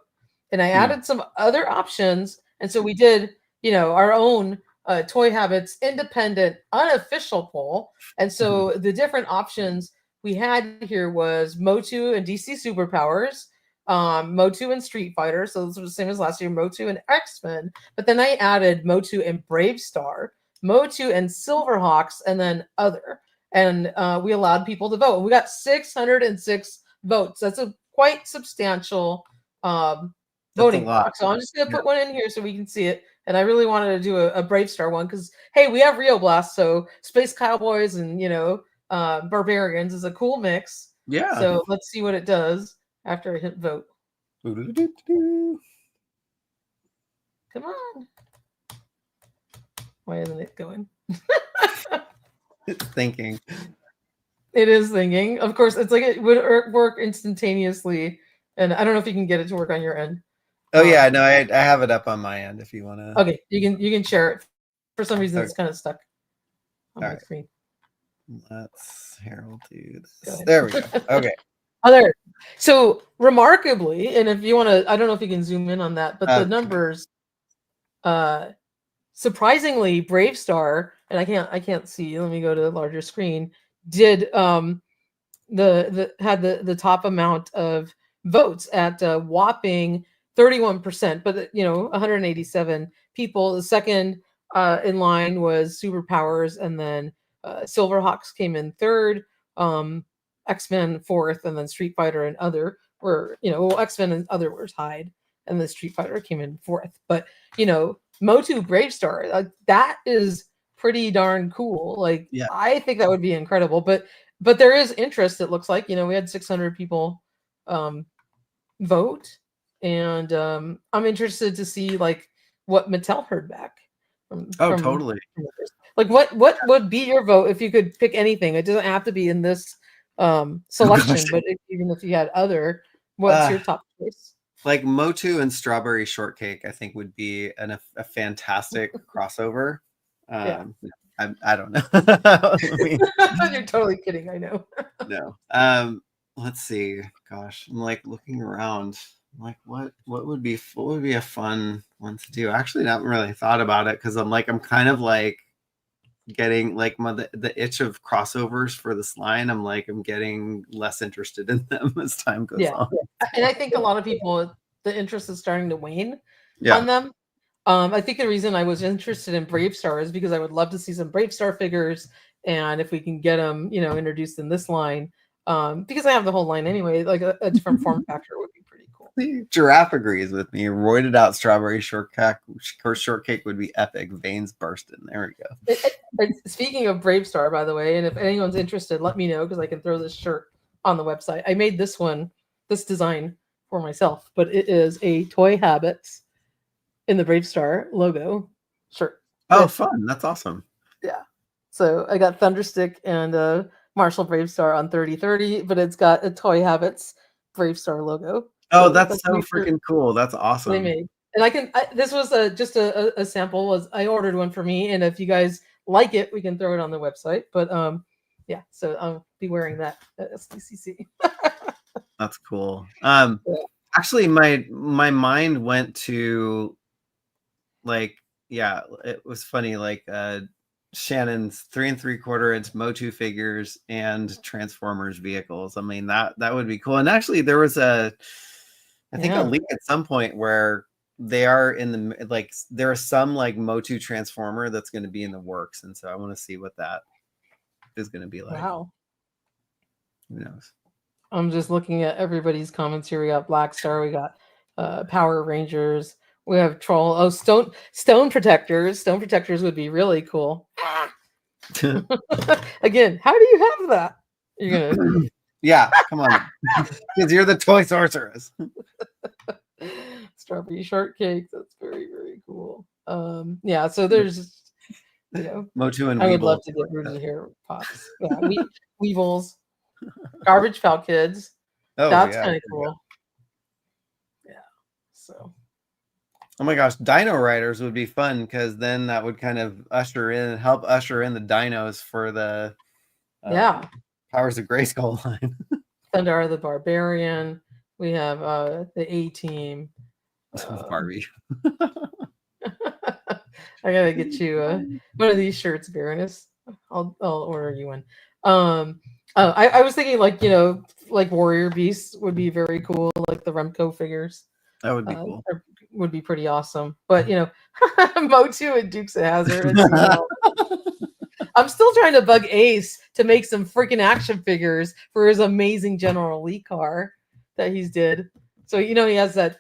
and I added some other options. And so we did, you know, our own Toy Habits independent unofficial poll. And so the different options we had here was MOTU and DC Superpowers, MOTU and Street Fighter. So those were the same as last year, MOTU and X-Men. But then I added MOTU and Bravestar, MOTU and Silverhawks, and then other. And we allowed people to vote. We got 606 votes. That's a quite substantial voting box. So I'm just going to put one in here so we can see it. And I really wanted to do a Bravestar one because, hey, we have Rio Blast. So Space Cowboys and, Barbarians is a cool mix. Yeah. So let's see what it does after I hit vote. Come on. Why isn't it going? It's thinking. It is thinking. Of course, it's like it would work instantaneously. And I don't know if you can get it to work on your end. Oh yeah, no, I have it up on my end if you want to. Okay, you can share it. For some reason, it's kind of stuck on my screen. Let's Harold do this. There we go. Okay. There. So remarkably, and if you want to, I don't know if you can zoom in on that, but the numbers, surprisingly, Bravestar, and I can't see. Let me go to the larger screen. Did had the top amount of votes at whopping 31%, but 187 people. The second in line was Superpowers, and then Silverhawks came in third, X-Men fourth, and then Street Fighter and other were, X-Men and other were tied, and the Street Fighter came in fourth. But MOTU Bravestar, that is pretty darn cool. Like, yeah. I think that would be incredible. But there is interest. It looks like we had 600 people vote, and I'm interested to see like what Mattel heard back. From totally. Like what would be your vote if you could pick anything? It doesn't have to be in this selection, but even if you had other, what's your top choice? Like MOTU and Strawberry Shortcake, I think would be a fantastic crossover. I don't know. You're totally kidding. I know. No. Let's see. Gosh, I'm like looking around. I'm like, what would be a fun one to do? Actually, not really thought about it because I'm kind of like getting like the itch of crossovers for this line. I'm getting less interested in them as time goes on. And I think a lot of people, the interest is starting to wane on them. I think the reason I was interested in Bravestar is because I would love to see some Bravestar figures, and if we can get them, introduced in this line, because I have the whole line anyway, like a different form factor would be pretty cool. Giraffe agrees with me. Roided out Strawberry Shortcake would be epic. Veins bursting. There we go. Speaking of Bravestar, by the way, and if anyone's interested, let me know because I can throw this shirt on the website. I made this design for myself, but it is a Toy Habits in the Bravestar logo shirt. Oh, fun. That's awesome. Yeah. So I got Thunderstick and Marshall Bravestar on 3030, but it's got a Toy Habits Bravestar logo. Oh, that's so freaking cool. That's awesome. They made. And this was just a sample. I ordered one for me, and if you guys like it, we can throw it on the website. But so I'll be wearing that at SDCC. That's cool. Actually, my mind went to it was funny, Shannon's 3 3/4-inch MOTU figures and Transformers vehicles. I mean, that would be cool. And actually, there was a link at some point where they are in the there is some MOTU Transformer that's going to be in the works, and so I want to see what that is going to be like. Wow. Who knows? I'm just looking at everybody's comments here. We got Black Star, we got Power Rangers, we have Troll. Oh, Stone Protectors. Stone Protectors would be really cool. Again, how do you have that? You're gonna yeah, come on. Because you're the toy sorceress. Strawberry Shortcake. That's very, very cool. So there's MOTU and I Weebles. would love to get rooted hair pops. Yeah, Weevils. Garbage Pail Kids. Oh, that's kind of cool. Yeah. So. Oh my gosh, Dino Riders would be fun because then that would kind of help usher in the dinos for the Powers of Grayskull line. Thunder the Barbarian. We have the A-Team. Barbie. I gotta get you one of these shirts, Baroness. I'll order you one. I was thinking like, you know, like Warrior Beasts would be very cool, like the Remco figures. That would be cool. Would be pretty awesome. But you know, MOTU and Dukes of Hazzard. I'm still trying to bug Ace to make some freaking action figures for his amazing General Lee car that he's did. So you know he has that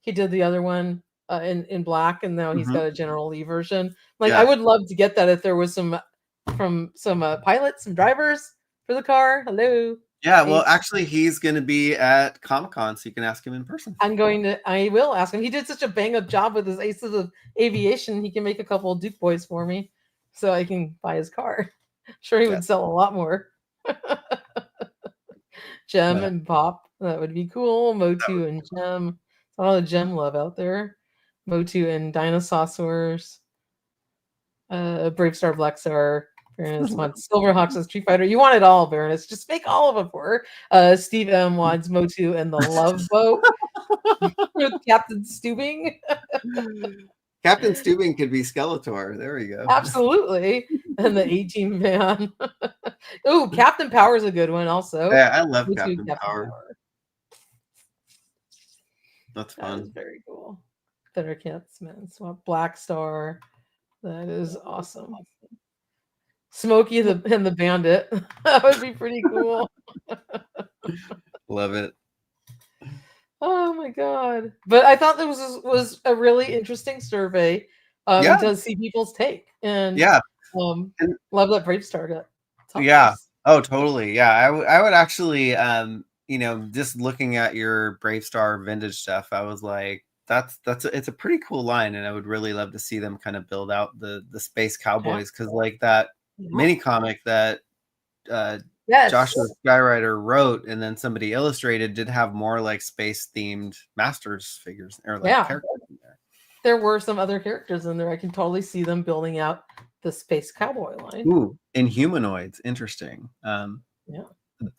he did the other one in black, and now he's got a General Lee version. Like I would love to get that if there was some pilots, some drivers for the car. Hello. Yeah, well, actually, he's going to be at Comic-Con, so you can ask him in person. I will ask him. He did such a bang-up job with his Aces of Aviation. He can make a couple of Duke boys for me, so I can buy his car. Sure, he would sell a lot more. Gem and Pop, that would be cool. MOTU and Gem. A lot of Gem love out there. MOTU and Dinosaurs. Bravestar, Blackstar. Baroness wants Silverhawks as Street Fighter. You want it all, Baroness. Just make all of them for her. Steve M wants MOTU and the Love Boat with Captain Stubing. Captain Stubing could be Skeletor. There we go. Absolutely. And the 18 man. Oh, Captain Power's a good one also. Yeah, I love Captain Power. That's fun. That is very cool. Thundercats, man. Swap Black Star. That is awesome. Smokey and the Bandit. That would be pretty cool. Love it. Oh my god! But I thought that was a really interesting survey. To see people's take, and love that Bravestar got. Yeah. Oh, totally. Yeah, I would actually, you know, just looking at your Bravestar vintage stuff, I was like, it's a pretty cool line, and I would really love to see them kind of build out the Space Cowboys, because like that mini comic that Joshua Skyrider wrote and then somebody illustrated did have more like space themed Masters figures or like characters in there. There were some other characters in there. I can totally see them building out the Space Cowboy line. Ooh, Inhumanoids, interesting. The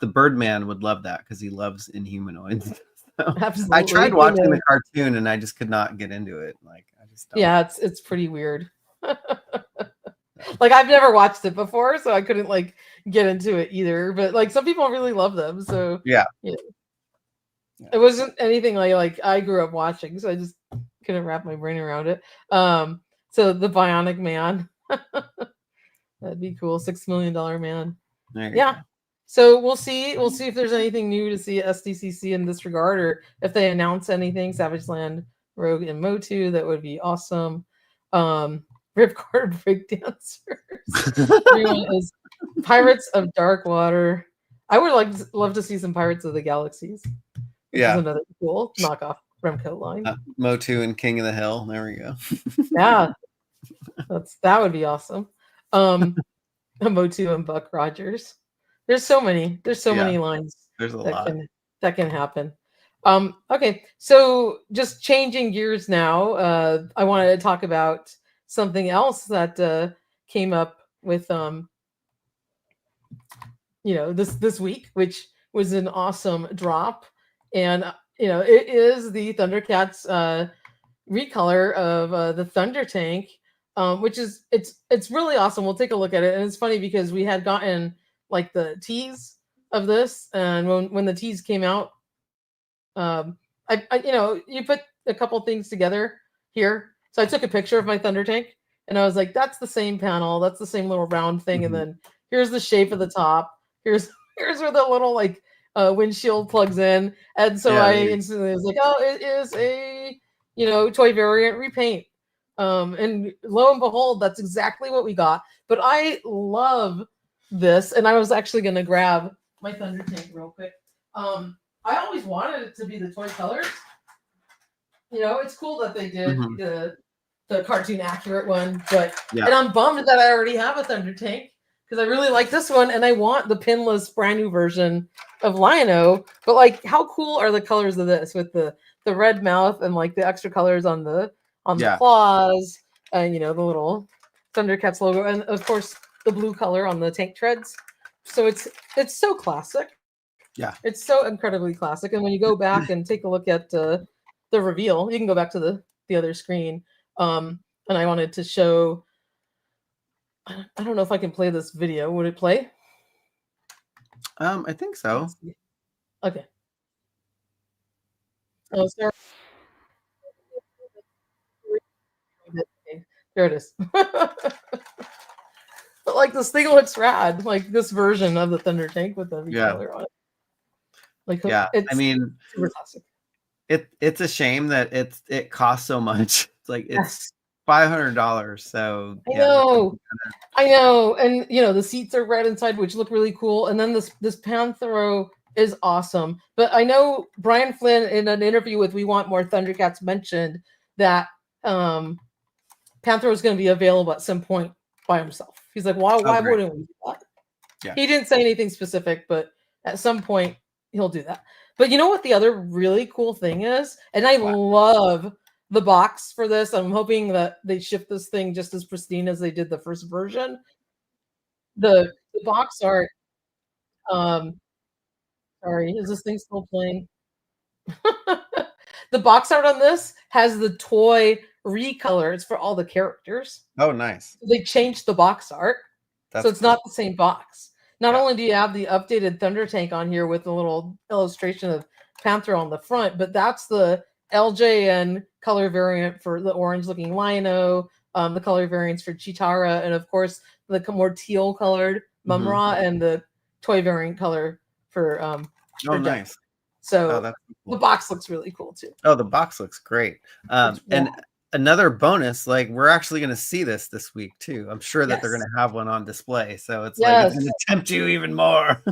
Birdman would love that because he loves Inhumanoids. Absolutely. I tried watching the cartoon and I just could not get into it. Like I just don't. It's pretty weird. Like I've never watched it before, so I couldn't like get into it either. But like some people really love them, so it wasn't anything like I grew up watching, so I just couldn't wrap my brain around it. So the Bionic Man, that'd be cool. $6 Million Man. Go. So we'll see if there's anything new to see at SDCC in this regard, or if they announce anything. Savage Land, Rogue, and MOTU, that would be awesome. Ripcord Breakdancers. Everyone is Pirates of Dark Water. I would love to see some Pirates of the Galaxies. Yeah, another cool knockoff Remco line. MOTU and King of the Hill. There we go. That would be awesome. MOTU and Buck Rogers. There's so many lines. There's a lot that can happen. Okay, so just changing gears now. I wanted to talk about something else that came up with this week, which was an awesome drop, and it is the Thundercats recolor of the Thundertank, which is it's really awesome. We'll take a look at it, and it's funny because we had gotten like the tease of this, and when the tease came out, you put a couple things together here. So I took a picture of my Thundertank, and I was like, that's the same panel, that's the same little round thing, and then here's the shape of the top. Here's where the little like windshield plugs in, and so I instantly was like, oh, it is a Toy Variant repaint. And lo and behold, that's exactly what we got. But I love this, and I was actually going to grab my Thundertank real quick. I always wanted it to be the toy colors. It's cool that they did the cartoon accurate one, but and I'm bummed that I already have a Thundertank because I really like this one, and I want the pinless brand new version of Lion-O. But like, how cool are the colors of this with the red mouth and like the extra colors on the claws, and the little Thundercats logo, and of course the blue color on the tank treads. So it's so classic. Yeah, it's so incredibly classic. And when you go back and take a look at the reveal, you can go back to the other screen. And I wanted to show. I don't know if I can play this video. Would it play? I think so. Okay. Oh, sorry. There it is. But like this thing looks rad, like this version of the Thunder Tank with the recolor on it. Like it's I mean, super classic. It's a shame that it costs so much. It's like it's $500. So I know, and you know the seats are red inside, which look really cool. And then this Panthro is awesome. But I know Brian Flynn in an interview with We Want More Thundercats mentioned that Panthro is going to be available at some point by himself. He's like, why wouldn't we do that? Yeah. He didn't say anything specific, but at some point he'll do that. But you know what the other really cool thing is? And I love the box for this. I'm hoping that they ship this thing just as pristine as they did the first version. The box art. Sorry, is this thing still playing? The box art on this has the toy recolors for all the characters. Oh, nice. They changed the box art. So it's not the same box. Not only do you have the updated Thunder Tank on here with a little illustration of Panther on the front, but that's the LJN color variant for the orange-looking Lino, the color variants for Chitara, and of course the more teal-colored Mumra and the toy variant color for nice. So the box looks really cool too. Oh, the box looks great. And another bonus, like we're actually going to see this week too. I'm sure that they're going to have one on display, so it's like it's going to tempt you even more.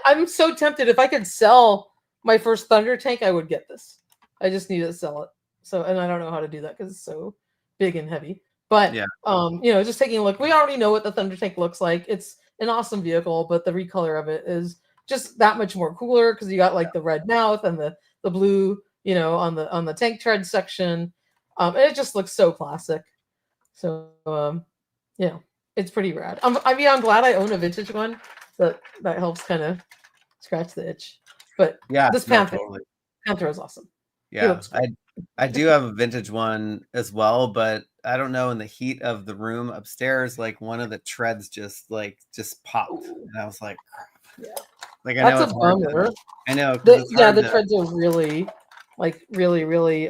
I'm so tempted. If I could sell my first Thunder Tank, I would get this. I just need to sell it. So, and I don't know how to do that because it's so big and heavy. But you know, just taking a look, we already know what the Thunder Tank looks like. It's an awesome vehicle, but the recolor of it is just that much more cooler because you got like the red mouth and the blue, you know, on the tank tread section. And it just looks so classic. So, you know, it's pretty rad. I mean, I'm glad I own a vintage one. That helps kind of scratch the itch. But this Panther is awesome. Yeah, I do have a vintage one as well, but I don't know, in the heat of the room upstairs, like one of the treads just popped. And I was like, crap. Yeah. Like, I know it's a bummer. I know. The treads are really,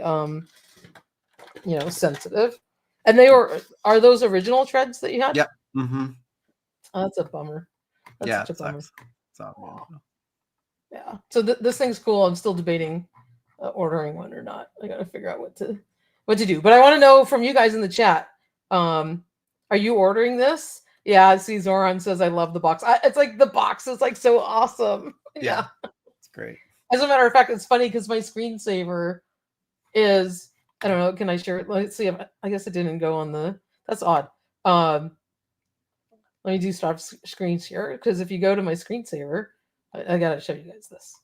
you know, sensitive. And are those original treads that you had? Yep. Mm-hmm. Oh, that's a bummer. That's such a bummer. Yeah. So this thing's cool. I'm still debating ordering one or not. I got to figure out what to do. But I want to know from you guys in the chat. Are you ordering this? Yeah, I see Zoran says I love the box. It's like the box is like so awesome. Yeah. It's great. As a matter of fact, it's funny because my screensaver is, I don't know, can I share it? Let's see. I guess it didn't go on that's odd. Let me do stop screen share because if you go to my screensaver, I got to show you guys this.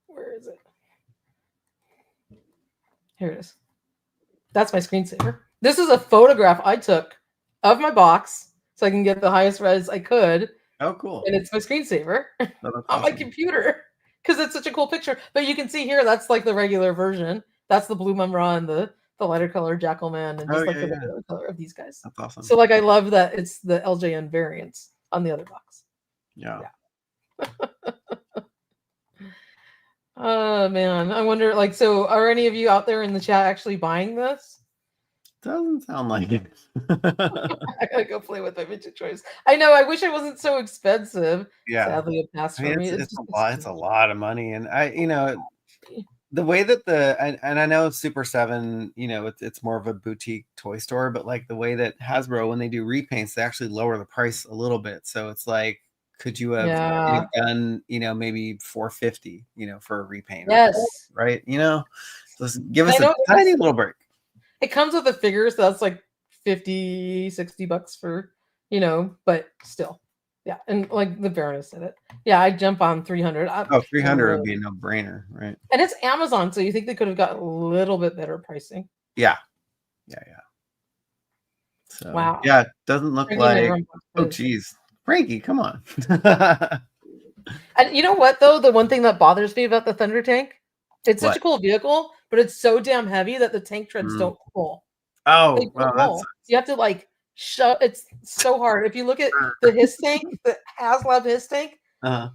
Where is it? Here it is. That's my screensaver. This is a photograph I took of my box so I can get the highest res I could. Oh, cool. And it's my screensaver on my computer because it's such a cool picture. But you can see here, that's like the regular version. That's the blue Mumra and the lighter color Jackalman and just the regular color of these guys. That's awesome. So like I love that it's the LJN variants on the other box. Yeah. Oh man, I wonder, like, so are any of you out there in the chat actually buying this? Doesn't sound like it. I gotta go play with my vintage toys. I know. I wish it wasn't so expensive. Yeah. Sadly, it passed for me. It's a lot of money, and the way that and I know Super 7, you know, it's more of a boutique toy store, but like the way that Hasbro, when they do repaints, they actually lower the price a little bit. So it's like, could you have done, you know, maybe $450, you know, for a repaint? Yes. Right. You know, just give us a tiny little break. It comes with a figure, so that's like $50-$60 for, you know, but still. Yeah. And like the Baroness said it. Yeah, I'd jump on 300. 300 would be a no-brainer, right? And it's Amazon, so you think they could have got a little bit better pricing. Yeah. So, wow. Yeah, it doesn't look like, oh geez. Frankie, come on. And you know what, though? The one thing that bothers me about the Thunder Tank, it's such a cool vehicle, but it's so damn heavy that the tank treads don't pull. Oh, wow, you have to like It's so hard. If you look at the Hiss tank, the Haslab Hiss tank, the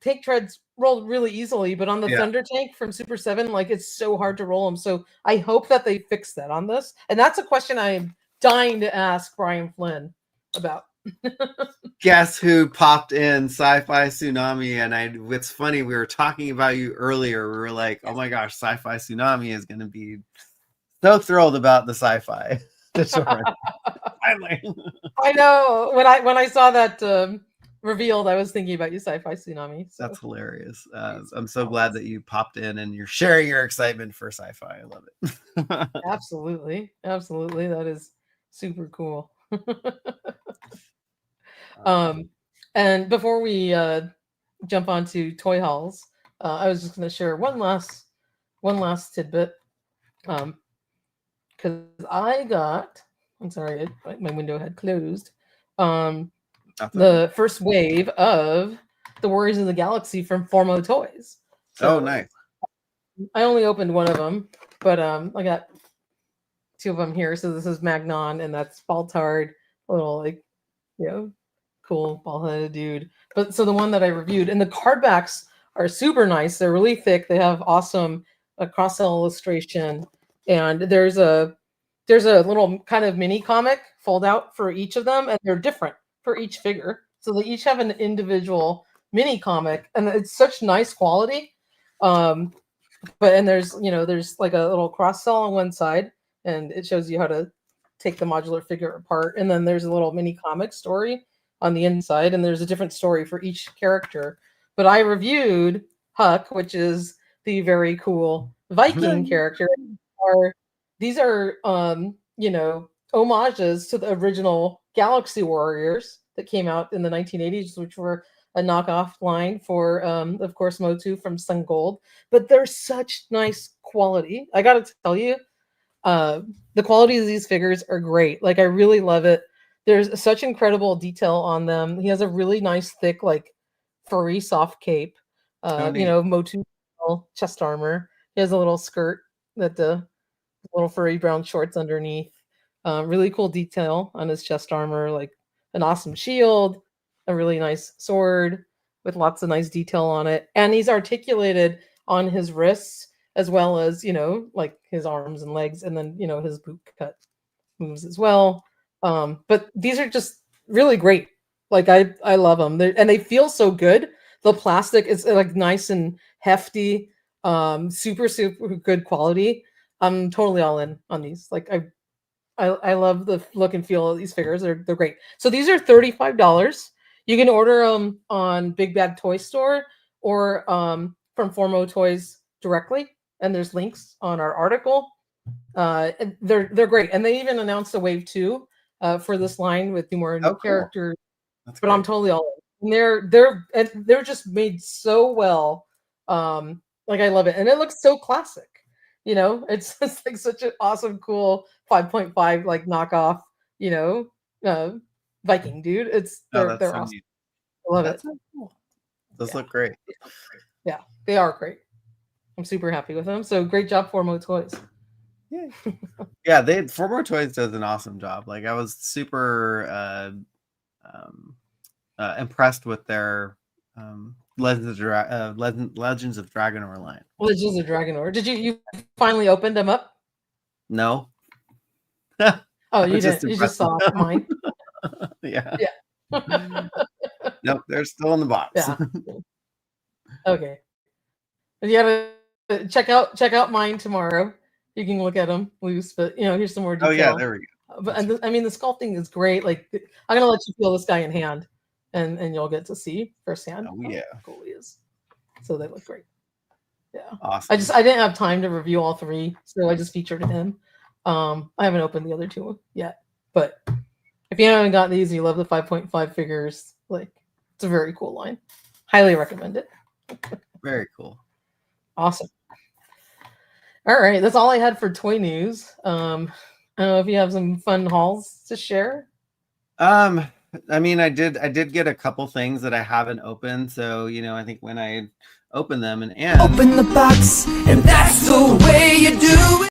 tank treads rolled really easily, but on the Thunder tank from Super 7, like it's so hard to roll them. So I hope that they fix that on this. And that's a question I'm dying to ask Brian Flynn about. Guess who popped in? Sci-Fi Tsunami. And it's funny, we were talking about you earlier. We were like, oh my gosh, Sci-Fi Tsunami is going to be so thrilled about the sci-fi. Finally. I know. When I saw that revealed, I was thinking about you, Sci-Fi Tsunami. So. That's hilarious. I'm so glad that you popped in and you're sharing your excitement for sci-fi. I love it. Absolutely. That is super cool. And before we jump onto toy hauls, I was just going to share one last tidbit. Because I'm sorry, my window had closed. The first wave of the Warriors of the Galaxy from Formo Toys. So, nice. I only opened one of them, but I got two of them here. So this is Magnon, and that's Baltard, little cool ball-headed dude. But so the one that I reviewed, and the card backs are super nice. They're really thick. They have awesome cross-cell illustration, and there's a little kind of mini comic fold out for each of them, and they're different for each figure. So they each have an individual mini comic, and it's such nice quality. And there's like a little cross cell on one side, and it shows you how to take the modular figure apart. And then there's a little mini comic story on the inside, and there's a different story for each character. But I reviewed Huck, which is the very cool Viking character. These are homages to the original Galaxy Warriors that came out in the 1980s, which were a knockoff line for, of course, MOTU from Sun Gold. But they're such nice quality. I got to tell you, the quality of these figures are great. Like, I really love it. There's such incredible detail on them. He has a really nice, thick, like, furry, soft cape. MOTU chest armor. He has a little skirt that little furry brown shorts underneath. Really cool detail on his chest armor, like an awesome shield, a really nice sword with lots of nice detail on it. And he's articulated on his wrists as well as, like his arms and legs, and then, his boot cut moves as well. But these are just really great. Like, I love them. And they feel so good. The plastic is like nice and hefty, super, super good quality. I'm totally all in on these. Like, I love the look and feel of these figures. They're great. So these are $35. You can order them on Big Bad Toy Store or from Formo Toys directly. And there's links on our article. And they're great. And they even announced a wave 2 for this line with 2 more new characters. But great. I'm totally all in. And they're just made so well. Like, I love it. And it looks so classic. It's just like such an awesome, cool 5.5 like knockoff, Viking dude. They're so awesome. Neat. I love it. So cool. Those look great. Yeah, they are great. I'm super happy with them. So great job, Formo Toys. Yeah, Formo Toys does an awesome job. Like, I was super impressed with their Legends of Dragonor line. Legends of Dragonor. Did you finally opened them up? No. Oh, you didn't. You just saw mine. Yeah. Nope, they're still in the box. Yeah. Okay. You gotta check out mine tomorrow. You can look at them loose, but here's some more detail. Oh yeah, there we go. But the sculpting is great. Like, I'm gonna let you feel this guy in hand. And you'll get to see firsthand how cool he is. So they look great. Yeah. Awesome. I didn't have time to review all 3, so I just featured him. I haven't opened the other 2 yet. But if you haven't gotten these, you love the 5.5 figures, like, it's a very cool line. Highly recommend it. Very cool. Awesome. All right, that's all I had for toy news. I don't know if you have some fun hauls to share. I did get a couple things that I haven't opened. So, I think when I open them and open the box, and that's the way you do it.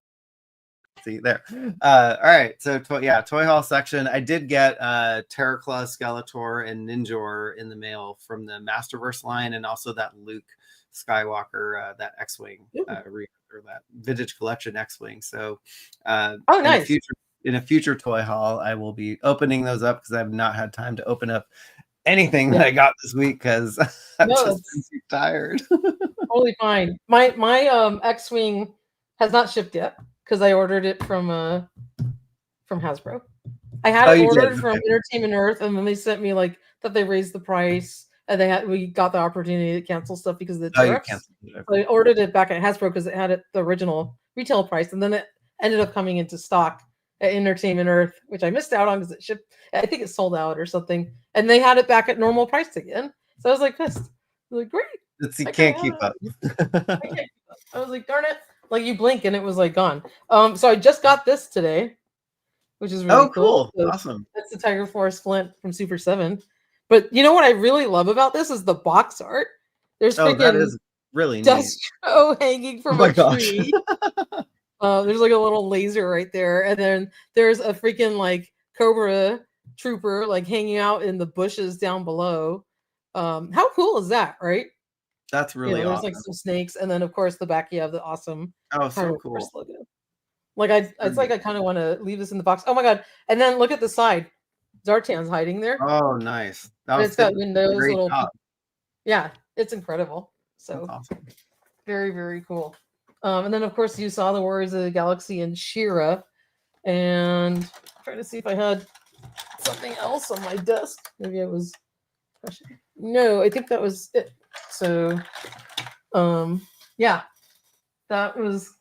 See there. All right. So toy haul section. I did get Terraclaw, Skeletor, and Ninjor in the mail from the Masterverse line, and also that Luke Skywalker, that X-wing or that vintage collection X-wing. So nice. In a future toy haul, I will be opening those up because I've not had time to open up anything that I got this week because I've just been too tired. Totally fine. My X-wing has not shipped yet because I ordered it from Hasbro. I had it ordered from Entertainment Earth, and then they sent me like that they raised the price, and we got the opportunity to cancel stuff because of the tariffs. So I ordered it back at Hasbro because it had the original retail price, and then it ended up coming into stock at Entertainment Earth, which I missed out on because it shipped. I think it sold out or something, and they had it back at normal price again. So I was like pissed. I was like, great. You can't keep up. I was like, darn it. Like you blink and it was like gone. So I just got this today, which is really cool. So awesome. That's the Tiger Force Flint from Super 7. But you know what I really love about this is the box art. There's that is really neat. Destro hanging from a tree. There's like a little laser right there, and then there's a freaking like Cobra Trooper like hanging out in the bushes down below. How cool is that, right? That's really awesome. There's like some snakes, and then of course the back you have the awesome so cool logo. Like it's like I kind of want to leave this in the box. Oh my god! And then look at the side. Zartan's hiding there. Oh, nice. It's got windows, little. Yeah, it's incredible. So awesome. Very, very cool. And then of course you saw the Warriors of the Galaxy and She-Ra, and I'm trying to see if I had something else on my desk. Maybe it was. No, I think that was it. So, yeah, that was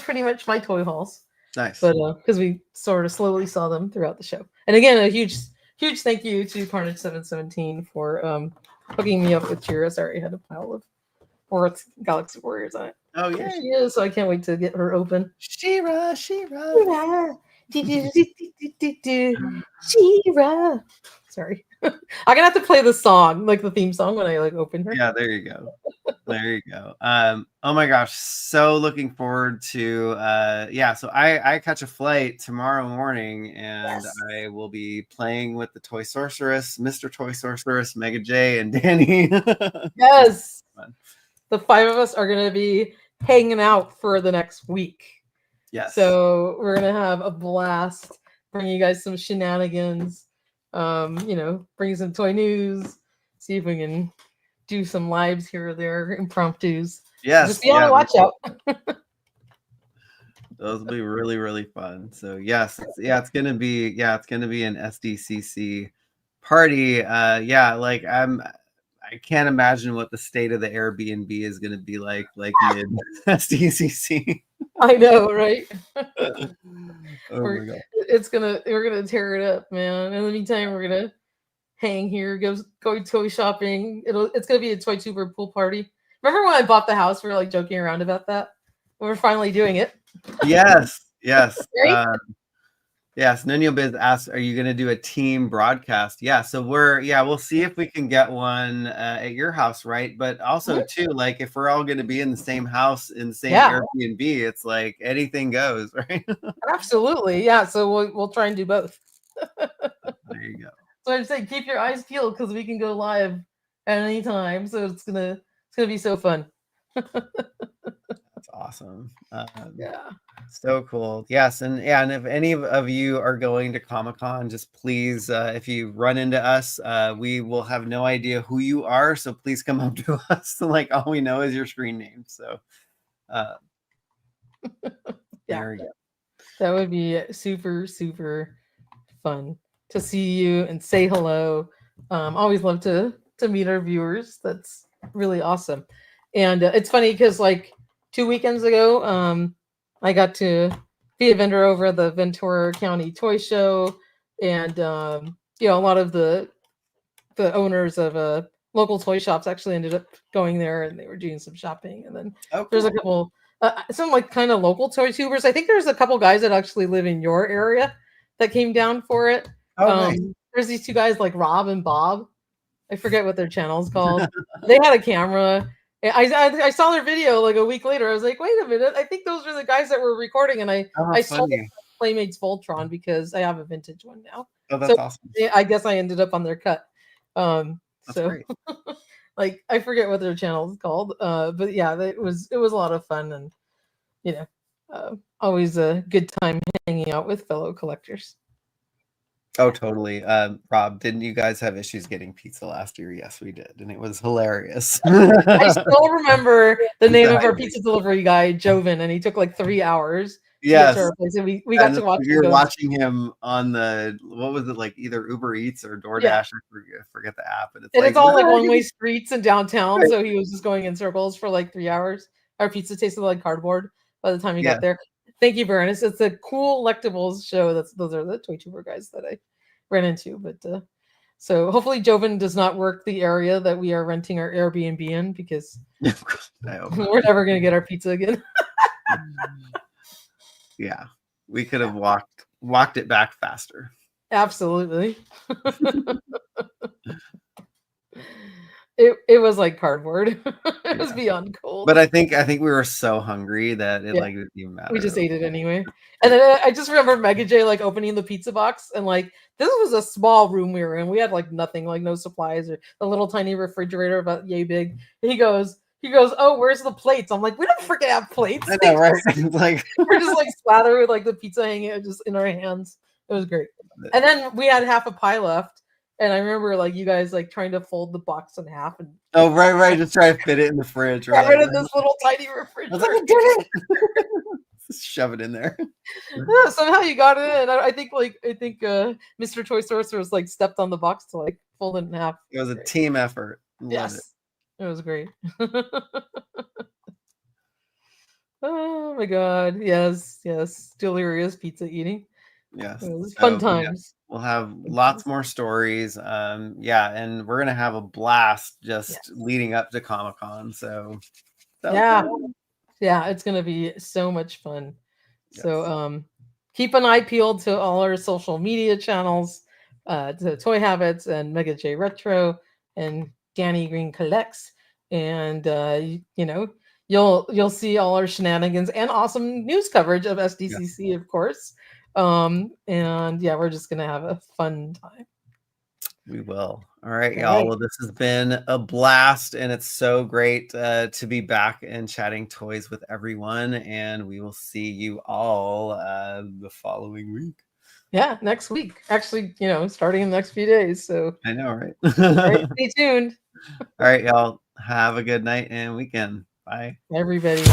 pretty much my toy hauls. Nice. But because we sort of slowly saw them throughout the show. And again, a huge thank you to Carnage717 for hooking me up with She-Ra. Sorry, I had a pile of Warriors Galaxy Warriors on it. Oh yeah, there she is. So I can't wait to get her open. She-Ra. She-Ra. Sorry. I'm gonna have to play the song, like the theme song, when I like open her. Yeah, there you go. Oh my gosh, so looking forward to so I catch a flight tomorrow morning, and I will be playing with the Toy Sorceress, Mr. Toy Sorceress, Mega J, and Danny. Yes. The 5 of us are gonna be hanging out for the next week. Yes. So we're gonna have a blast, bring you guys some shenanigans, bring some toy news, see if we can do some lives here or there, impromptus. Yes. Just be on the watch out. Those will be really, really fun. So yes, it's gonna be an SDCC party. I can't imagine what the state of the Airbnb is going to be like mid SDCC. I know, right? My God. We're gonna tear it up, man. In the meantime, we're gonna hang here, go toy shopping. It's gonna be a Toy Tuber pool party. Remember when I bought the house? We were like joking around about that. We're finally doing it. Yes. Right? Yes, Nuno Biz asks, are you going to do a team broadcast? Yeah, so we'll see if we can get one at your house, right? But also, too, like if we're all going to be in the same house, in the same Airbnb, it's like anything goes, right? Absolutely, yeah. So we'll try and do both. There you go. So I'm saying keep your eyes peeled because we can go live at any time. So it's gonna be so fun. That's awesome. Yeah. So cool. Yes. And if any of you are going to Comic-Con, just please, if you run into us, we will have no idea who you are. So please come up to us. Like all we know is your screen name. So there we go. That would be super, super fun to see you and say hello. Always love to meet our viewers. That's really awesome. And it's funny because like 2 weekends ago, I got to be a vendor over at the Ventura County Toy Show, and a lot of the owners of local toy shops actually ended up going there, and they were doing some shopping. And then there's a couple, some like kind of local toy tubers. I think there's a couple guys that actually live in your area that came down for it. Nice. There's these 2 guys like Rob and Bob. I forget what their channel is called. They had a camera. I saw their video like a week later. I was like, wait a minute, I think those are the guys that were recording, and I saw the Playmates Voltron because I have a vintage one now. Oh, that's awesome. I guess I ended up on their cut. That's great. Like I forget what their channel is called, but yeah, it was a lot of fun, and you know, always a good time hanging out with fellow collectors. Oh, totally. Rob, didn't you guys have issues getting pizza last year? Yes, we did, and it was hilarious. I still remember the name of our pizza delivery guy, Joven, and he took like 3 hours. Yes, to place. And we got to watch. We were watching him on the, what was it, like either Uber Eats or DoorDash? Yeah. I forget the app, and it's all like one-way streets in downtown. So he was just going in circles for like 3 hours. Our pizza tasted like cardboard by the time he got there. Thank you, Bernice. It's a cool collectibles show. Those are the Toy Tuber guys that I ran into. But so hopefully Joven does not work the area that we are renting our Airbnb in, because we're never going to get our pizza again. Yeah, we could have walked it back faster. Absolutely. It was like cardboard. It was beyond cold. But I think we were so hungry that it like didn't even matter. We just ate it anyway. And then I just remember Mega J like opening the pizza box, and like this was a small room we were in. We had like nothing, like no supplies, or a little tiny refrigerator about yay big. And he goes, oh, where's the plates? I'm like, we don't freaking have plates. I know, right? It's like we're just like slathered with like the pizza hanging just in our hands. It was great. And then we had half a pie left. And I remember like you guys like trying to fold the box in half, and right, just try to fit it in the fridge. Right, got rid of this little tiny refrigerator. I was like, I did it. Shove it in there. Yeah, somehow you got it in. I think Mr. Toy Sorcerer's like stepped on the box to like fold it in half. It was a team effort. Yes, it was great. Oh my god, yes, delirious pizza eating. Yes, it was fun times. We'll have lots more stories. And we're gonna have a blast just leading up to Comic-Con. So it's gonna be so much fun. Yes. So keep an eye peeled to all our social media channels, to Toy Habits and Mega J Retro and Danny Green Collects, and you'll see all our shenanigans and awesome news coverage of SDCC, of course. And we're just gonna have a fun time. We will. All right, y'all. Well, this has been a blast, and it's so great to be back and chatting toys with everyone. And we will see you all the following week. Yeah, next week. Actually, starting in the next few days. So I know, right? All right, stay tuned. All right, y'all. Have a good night and weekend. Bye, everybody.